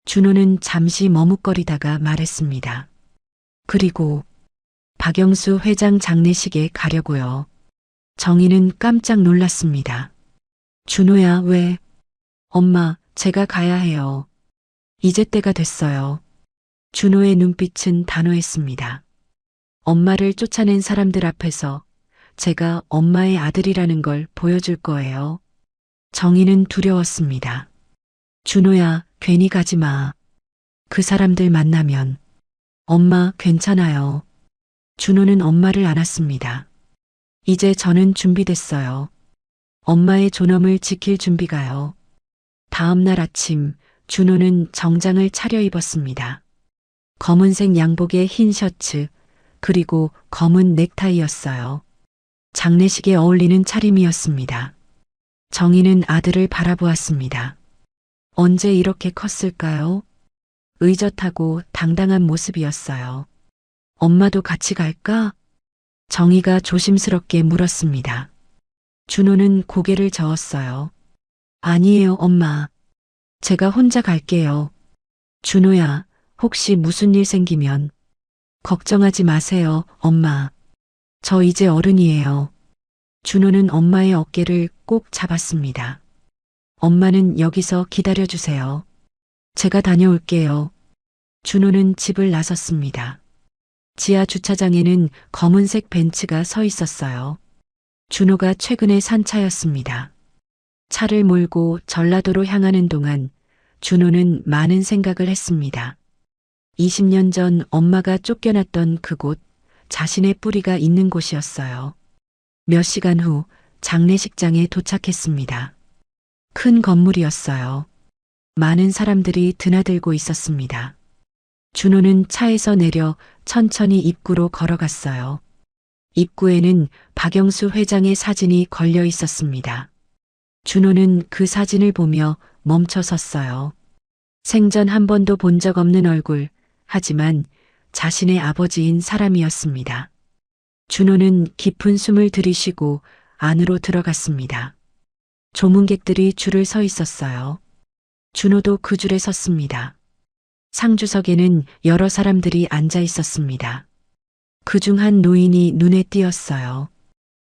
준호는 잠시 머뭇거리다가 말했습니다. 그리고 박영수 회장 장례식에 가려고요. 정희는 깜짝 놀랐습니다. 준호야, 왜? 엄마, 제가 가야 해요. 이제 때가 됐어요. 준호의 눈빛은 단호했습니다. 엄마를 쫓아낸 사람들 앞에서 제가 엄마의 아들이라는 걸 보여줄 거예요. 정희는 두려웠습니다. 준호야, 괜히 가지 마. 그 사람들 만나면. 엄마, 괜찮아요. 준호는 엄마를 안았습니다. 이제 저는 준비됐어요. 엄마의 존엄을 지킬 준비가요. 다음 날 아침 준호는 정장을 차려입었습니다. 검은색 양복에 흰 셔츠, 그리고 검은 넥타이였어요. 장례식에 어울리는 차림이었습니다. 정희는 아들을 바라보았습니다. 언제 이렇게 컸을까요? 의젓하고 당당한 모습이었어요. 엄마도 같이 갈까? 정희가 조심스럽게 물었습니다. 준호는 고개를 저었어요. 아니에요, 엄마. 제가 혼자 갈게요. 준호야, 혹시 무슨 일 생기면 걱정하지 마세요, 엄마. 저 이제 어른이에요. 준호는 엄마의 어깨를 꼭 잡았습니다. 엄마는 여기서 기다려주세요. 제가 다녀올게요. 준호는 집을 나섰습니다. 지하 주차장에는 검은색 벤츠가 서 있었어요. 준호가 최근에 산 차였습니다. 차를 몰고 전라도로 향하는 동안 준호는 많은 생각을 했습니다. 20년 전 엄마가 쫓겨났던 그곳, 자신의 뿌리가 있는 곳이었어요. 몇 시간 후 장례식장에 도착했습니다. 큰 건물이었어요. 많은 사람들이 드나들고 있었습니다. 준호는 차에서 내려 천천히 입구로 걸어갔어요. 입구에는 박영수 회장의 사진이 걸려 있었습니다. 준호는 그 사진을 보며 멈춰 섰어요. 생전 한 번도 본 적 없는 얼굴, 하지만 자신의 아버지인 사람이었습니다. 준호는 깊은 숨을 들이쉬고 안으로 들어갔습니다. 조문객들이 줄을 서 있었어요. 준호도 그 줄에 섰습니다. 상주석에는 여러 사람들이 앉아 있었습니다. 그중 한 노인이 눈에 띄었어요.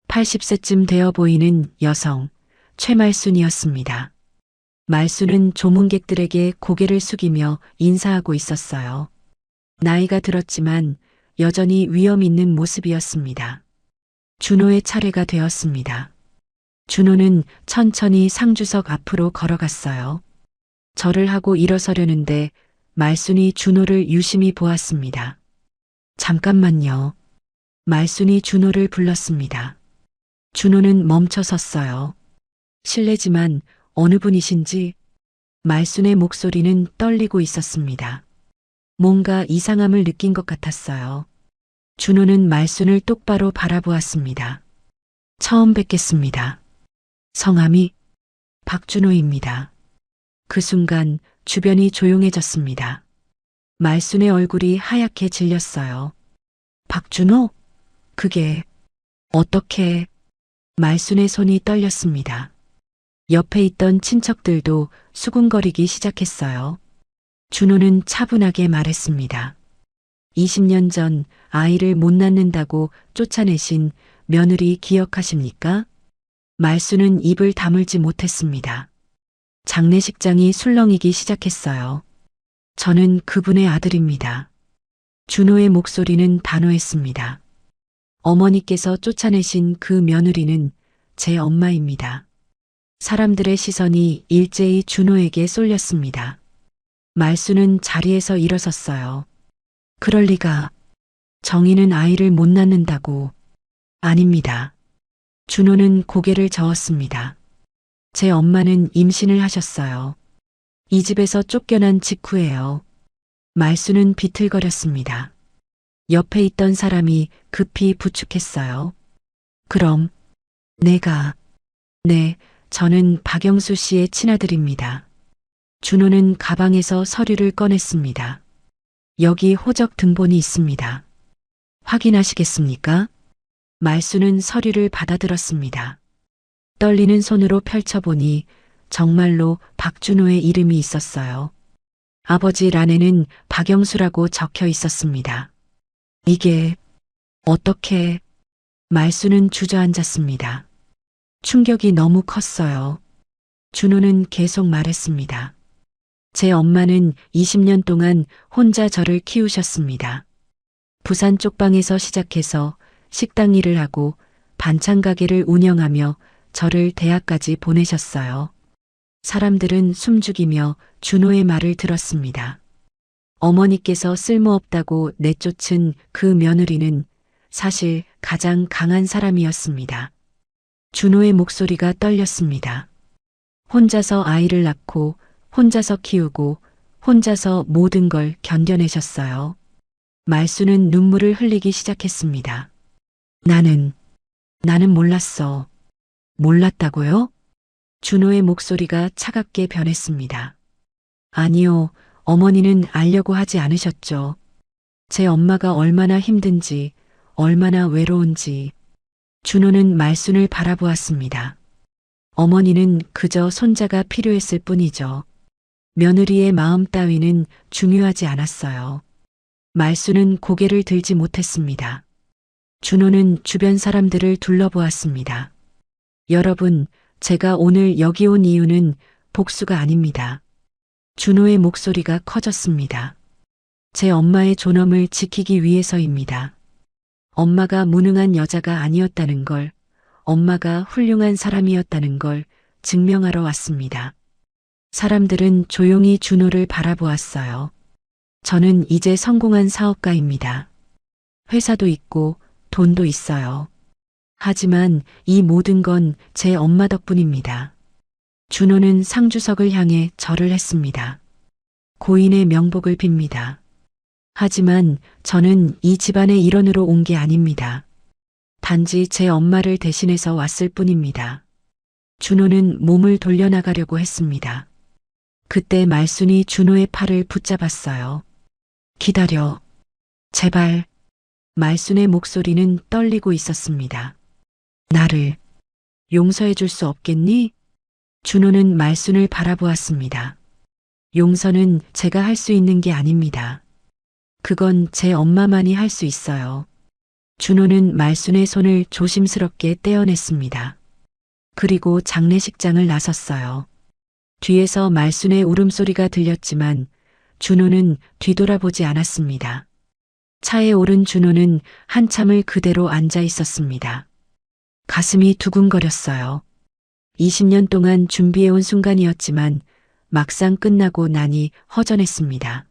80세쯤 되어 보이는 여성, 최말순이었습니다. 말순은 조문객들에게 고개를 숙이며 인사하고 있었어요. 나이가 들었지만 여전히 위험 있는 모습이었습니다. 준호의 차례가 되었습니다. 준호는 천천히 상주석 앞으로 걸어갔어요. 절을 하고 일어서려는데 말순이 준호를 유심히 보았습니다. 잠깐만요. 말순이 준호를 불렀습니다. 준호는 멈춰 섰어요. 실례지만 어느 분이신지? 말순의 목소리는 떨리고 있었습니다. 뭔가 이상함을 느낀 것 같았어요. 준호는 말순을 똑바로 바라보았습니다. 처음 뵙겠습니다. 성함이 박준호입니다. 그 순간 주변이 조용해졌습니다. 말순의 얼굴이 하얗게 질렸어요. 박준호? 그게 어떻게? 말순의 손이 떨렸습니다. 옆에 있던 친척들도 수군거리기 시작했어요. 준호는 차분하게 말했습니다. 20년 전 아이를 못 낳는다고 쫓아내신 며느리 기억하십니까? 말순은 입을 다물지 못했습니다. 장례식장이 술렁이기 시작했어요. 저는 그분의 아들입니다. 준호의 목소리는 단호했습니다. 어머니께서 쫓아내신 그 며느리는 제 엄마입니다. 사람들의 시선이 일제히 준호에게 쏠렸습니다. 말순은 자리에서 일어섰어요. 그럴 리가. 정희는 아이를 못 낳는다고. 아닙니다. 준호는 고개를 저었습니다. 제 엄마는 임신을 하셨어요. 이 집에서 쫓겨난 직후에요. 말순은 비틀거렸습니다. 옆에 있던 사람이 급히 부축했어요. 그럼 내가. 네, 저는 박영수 씨의 친아들입니다. 준호는 가방에서 서류를 꺼냈습니다. 여기 호적 등본이 있습니다. 확인하시겠습니까? 말순은 서류를 받아들었습니다. 떨리는 손으로 펼쳐보니 정말로 박준호의 이름이 있었어요. 아버지 란에는 박영수라고 적혀 있었습니다. 이게 어떻게? 말순은 주저앉았습니다. 충격이 너무 컸어요. 준호는 계속 말했습니다. 제 엄마는 20년 동안 혼자 저를 키우셨습니다. 부산 쪽방에서 시작해서 식당 일을 하고 반찬 가게를 운영하며 저를 대학까지 보내셨어요. 사람들은 숨죽이며 준호의 말을 들었습니다. 어머니께서 쓸모없다고 내쫓은 그 며느리는 사실 가장 강한 사람이었습니다. 준호의 목소리가 떨렸습니다. 혼자서 아이를 낳고 혼자서 키우고 혼자서 모든 걸 견뎌내셨어요. 말순은 눈물을 흘리기 시작했습니다. 나는 몰랐어. 몰랐다고요? 준호의 목소리가 차갑게 변했습니다. 아니요, 어머니는 알려고 하지 않으셨죠. 제 엄마가 얼마나 힘든지, 얼마나 외로운지. 준호는 말순을 바라보았습니다. 어머니는 그저 손자가 필요했을 뿐이죠. 며느리의 마음 따위는 중요하지 않았어요. 말순은 고개를 들지 못했습니다. 준호는 주변 사람들을 둘러보았습니다. 여러분, 제가 오늘 여기 온 이유는 복수가 아닙니다. 준호의 목소리가 커졌습니다. 제 엄마의 존엄을 지키기 위해서입니다. 엄마가 무능한 여자가 아니었다는 걸, 엄마가 훌륭한 사람이었다는 걸 증명하러 왔습니다. 사람들은 조용히 준호를 바라보았어요. 저는 이제 성공한 사업가입니다. 회사도 있고 돈도 있어요. 하지만 이 모든 건 제 엄마 덕분입니다. 준호는 상주석을 향해 절을 했습니다. 고인의 명복을 빕니다. 하지만 저는 이 집안의 일원으로 온 게 아닙니다. 단지 제 엄마를 대신해서 왔을 뿐입니다. 준호는 몸을 돌려나가려고 했습니다. 그때 말순이 준호의 팔을 붙잡았어요. 기다려. 제발. 말순의 목소리는 떨리고 있었습니다. 나를 용서해 줄 수 없겠니? 준호는 말순을 바라보았습니다. 용서는 제가 할 수 있는 게 아닙니다. 그건 제 엄마만이 할 수 있어요. 준호는 말순의 손을 조심스럽게 떼어냈습니다. 그리고 장례식장을 나섰어요. 뒤에서 말순의 울음소리가 들렸지만 준호는 뒤돌아보지 않았습니다. 차에 오른 준호는 한참을 그대로 앉아 있었습니다. 가슴이 두근거렸어요. 20년 동안 준비해온 순간이었지만 막상 끝나고 나니 허전했습니다.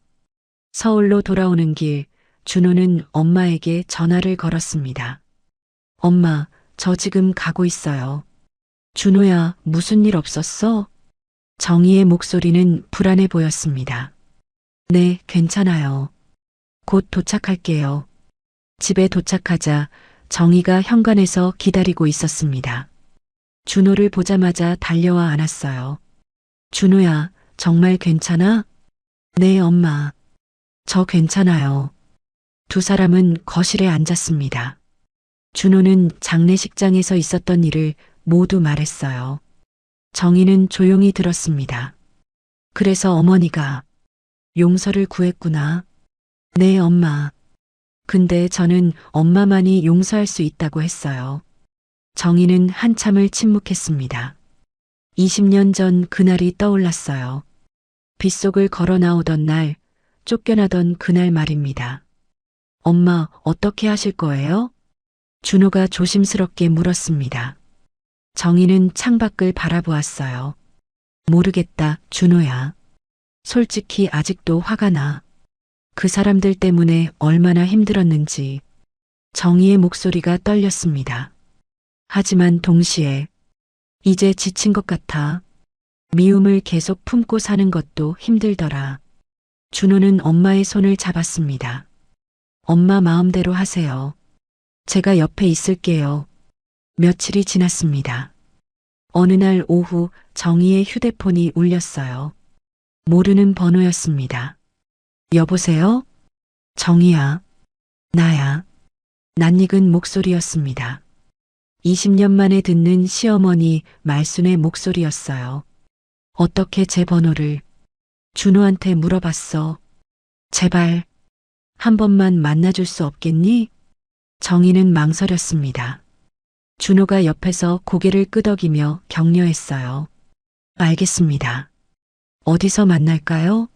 서울로 돌아오는 길, 준호는 엄마에게 전화를 걸었습니다. 엄마, 저 지금 가고 있어요. 준호야, 무슨 일 없었어? 정희의 목소리는 불안해 보였습니다. 네, 괜찮아요. 곧 도착할게요. 집에 도착하자 정희가 현관에서 기다리고 있었습니다. 준호를 보자마자 달려와 안았어요. 준호야, 정말 괜찮아? 네, 엄마. 저 괜찮아요. 두 사람은 거실에 앉았습니다. 준호는 장례식장에서 있었던 일을 모두 말했어요. 정희는 조용히 들었습니다. 그래서 어머니가 용서를 구했구나. 네, 엄마. 근데 저는 엄마만이 용서할 수 있다고 했어요. 정희는 한참을 침묵했습니다. 20년 전 그날이 떠올랐어요. 빗속을 걸어 나오던 날, 쫓겨나던 그날 말입니다. 엄마, 어떻게 하실 거예요? 준호가 조심스럽게 물었습니다. 정희는 창밖을 바라보았어요. 모르겠다, 준호야. 솔직히 아직도 화가 나. 그 사람들 때문에 얼마나 힘들었는지. 정희의 목소리가 떨렸습니다. 하지만 동시에 이제 지친 것 같아. 미움을 계속 품고 사는 것도 힘들더라. 준호는 엄마의 손을 잡았습니다. 엄마 마음대로 하세요. 제가 옆에 있을게요. 며칠이 지났습니다. 어느 날 오후 정희의 휴대폰이 울렸어요. 모르는 번호였습니다. 여보세요? 정희야. 나야. 낯익은 목소리였습니다. 20년 만에 듣는 시어머니 말순의 목소리였어요. 어떻게 제 번호를 준호한테 물어봤어. 제발 한 번만 만나줄 수 없겠니? 정희는 망설였습니다. 준호가 옆에서 고개를 끄덕이며 격려했어요. 알겠습니다. 어디서 만날까요?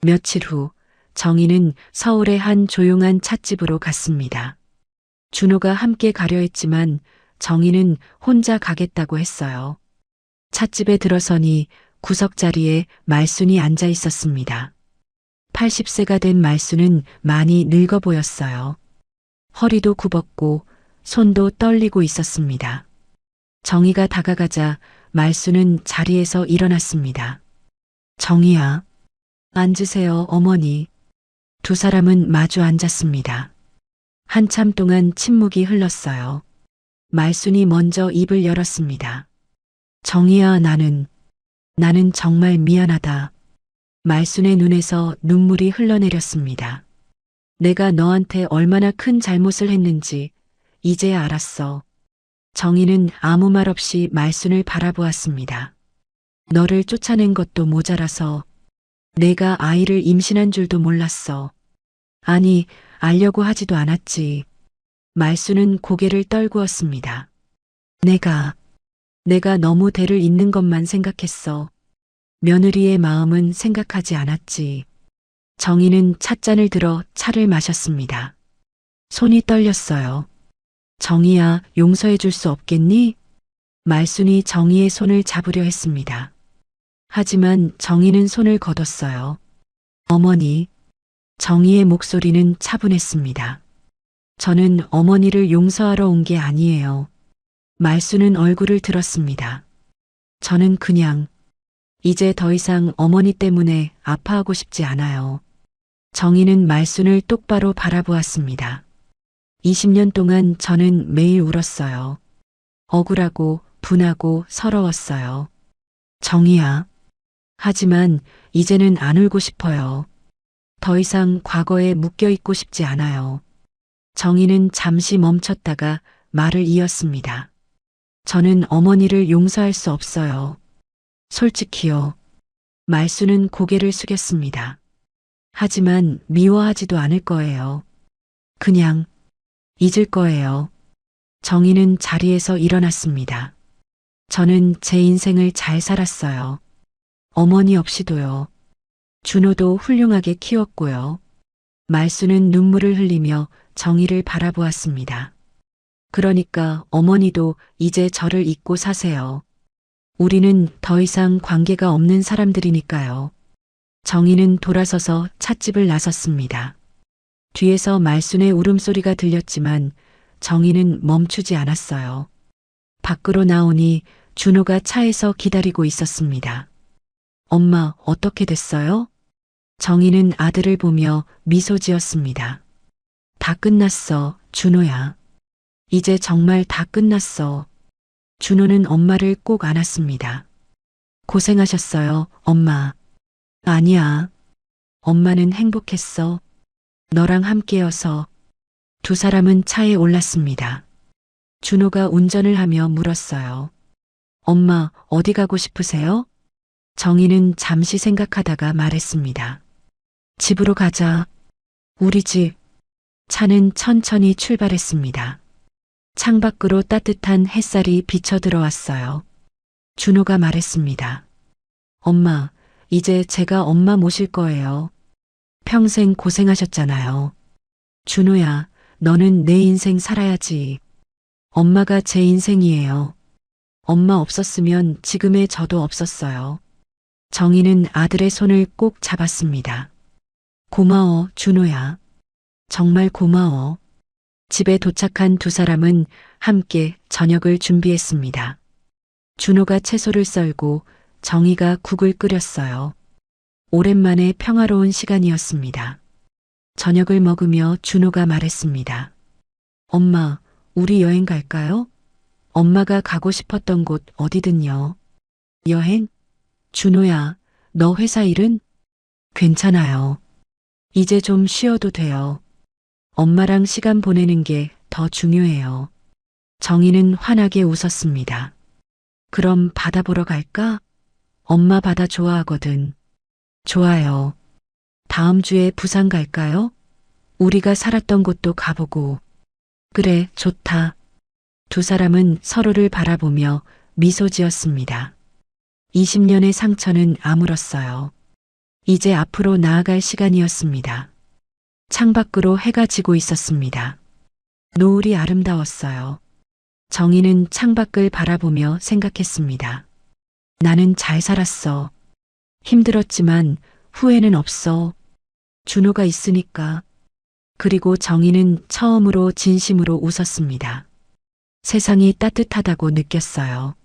며칠 후 정희는 서울의 한 조용한 찻집으로 갔습니다. 준호가 함께 가려 했지만 정희는 혼자 가겠다고 했어요. 찻집에 들어서니 구석자리에 말순이 앉아 있었습니다. 80세가 된 말순은 많이 늙어 보였어요. 허리도 굽었고 손도 떨리고 있었습니다. 정희가 다가가자 말순은 자리에서 일어났습니다. 정희야. 앉으세요, 어머니. 두 사람은 마주 앉았습니다. 한참 동안 침묵이 흘렀어요. 말순이 먼저 입을 열었습니다. 정희야, 나는 정말 미안하다. 말순의 눈에서 눈물이 흘러내렸습니다. 내가 너한테 얼마나 큰 잘못을 했는지 이제야 알았어. 정희는 아무 말 없이 말순을 바라보았습니다. 너를 쫓아낸 것도 모자라서 내가 아이를 임신한 줄도 몰랐어. 아니, 알려고 하지도 않았지. 말수는 고개를 떨구었습니다. 내가 너무 대를 잇는 것만 생각했어. 며느리의 마음은 생각하지 않았지. 정희는 찻잔을 들어 차를 마셨습니다. 손이 떨렸어요. 정희야, 용서해 줄 수 없겠니? 말순이 정희의 손을 잡으려 했습니다. 하지만 정희는 손을 거뒀어요. 어머니. 정희의 목소리는 차분했습니다. 저는 어머니를 용서하러 온 게 아니에요. 말수는 얼굴을 들었습니다. 저는 그냥 이제 더 이상 어머니 때문에 아파하고 싶지 않아요. 정희는 말순을 똑바로 바라보았습니다. 20년 동안 저는 매일 울었어요. 억울하고 분하고 서러웠어요. 정희야. 하지만 이제는 안 울고 싶어요. 더 이상 과거에 묶여 있고 싶지 않아요. 정희는 잠시 멈췄다가 말을 이었습니다. 저는 어머니를 용서할 수 없어요. 솔직히요. 말수는 고개를 숙였습니다. 하지만 미워하지도 않을 거예요. 그냥 잊을 거예요. 정희는 자리에서 일어났습니다. 저는 제 인생을 잘 살았어요. 어머니 없이도요. 준호도 훌륭하게 키웠고요. 말수는 눈물을 흘리며 정희를 바라보았습니다. 그러니까 어머니도 이제 저를 잊고 사세요. 우리는 더 이상 관계가 없는 사람들이니까요. 정희는 돌아서서 찻집을 나섰습니다. 뒤에서 말순의 울음소리가 들렸지만 정희는 멈추지 않았어요. 밖으로 나오니 준호가 차에서 기다리고 있었습니다. 엄마, 어떻게 됐어요? 정희는 아들을 보며 미소 지었습니다. 다 끝났어, 준호야. 이제 정말 다 끝났어. 준호는 엄마를 꼭 안았습니다. 고생하셨어요, 엄마. 아니야. 엄마는 행복했어. 너랑 함께여서. 두 사람은 차에 올랐습니다. 준호가 운전을 하며 물었어요. 엄마, 어디 가고 싶으세요? 정희는 잠시 생각하다가 말했습니다. 집으로 가자. 우리 집. 차는 천천히 출발했습니다. 창밖으로 따뜻한 햇살이 비쳐 들어왔어요. 준호가 말했습니다. 엄마, 이제 제가 엄마 모실 거예요. 평생 고생하셨잖아요. 준호야, 너는 내 인생 살아야지. 엄마가 제 인생이에요. 엄마 없었으면 지금의 저도 없었어요. 정희는 아들의 손을 꼭 잡았습니다. 고마워, 준호야. 정말 고마워. 집에 도착한 두 사람은 함께 저녁을 준비했습니다. 준호가 채소를 썰고 정희가 국을 끓였어요. 오랜만에 평화로운 시간이었습니다. 저녁을 먹으며 준호가 말했습니다. 엄마, 우리 여행 갈까요? 엄마가 가고 싶었던 곳 어디든요. 여행? 준호야, 너 회사 일은? 괜찮아요. 이제 좀 쉬어도 돼요. 엄마랑 시간 보내는 게 더 중요해요. 정희는 환하게 웃었습니다. 그럼 바다 보러 갈까? 엄마 바다 좋아하거든. 좋아요. 다음 주에 부산 갈까요? 우리가 살았던 곳도 가보고. 그래, 좋다. 두 사람은 서로를 바라보며 미소 지었습니다. 20년의 상처는 아물었어요. 이제 앞으로 나아갈 시간이었습니다. 창밖으로 해가 지고 있었습니다. 노을이 아름다웠어요. 정희는 창밖을 바라보며 생각했습니다. 나는 잘 살았어. 힘들었지만 후회는 없어. 준호가 있으니까. 그리고 정희는 처음으로 진심으로 웃었습니다. 세상이 따뜻하다고 느꼈어요.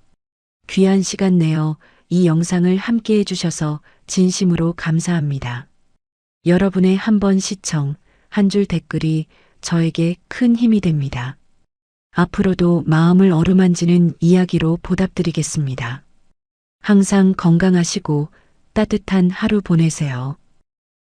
귀한 시간 내어 이 영상을 함께 해주셔서 진심으로 감사합니다. 여러분의 한 번 시청, 한 줄 댓글이 저에게 큰 힘이 됩니다. 앞으로도 마음을 어루만지는 이야기로 보답드리겠습니다. 항상 건강하시고 따뜻한 하루 보내세요.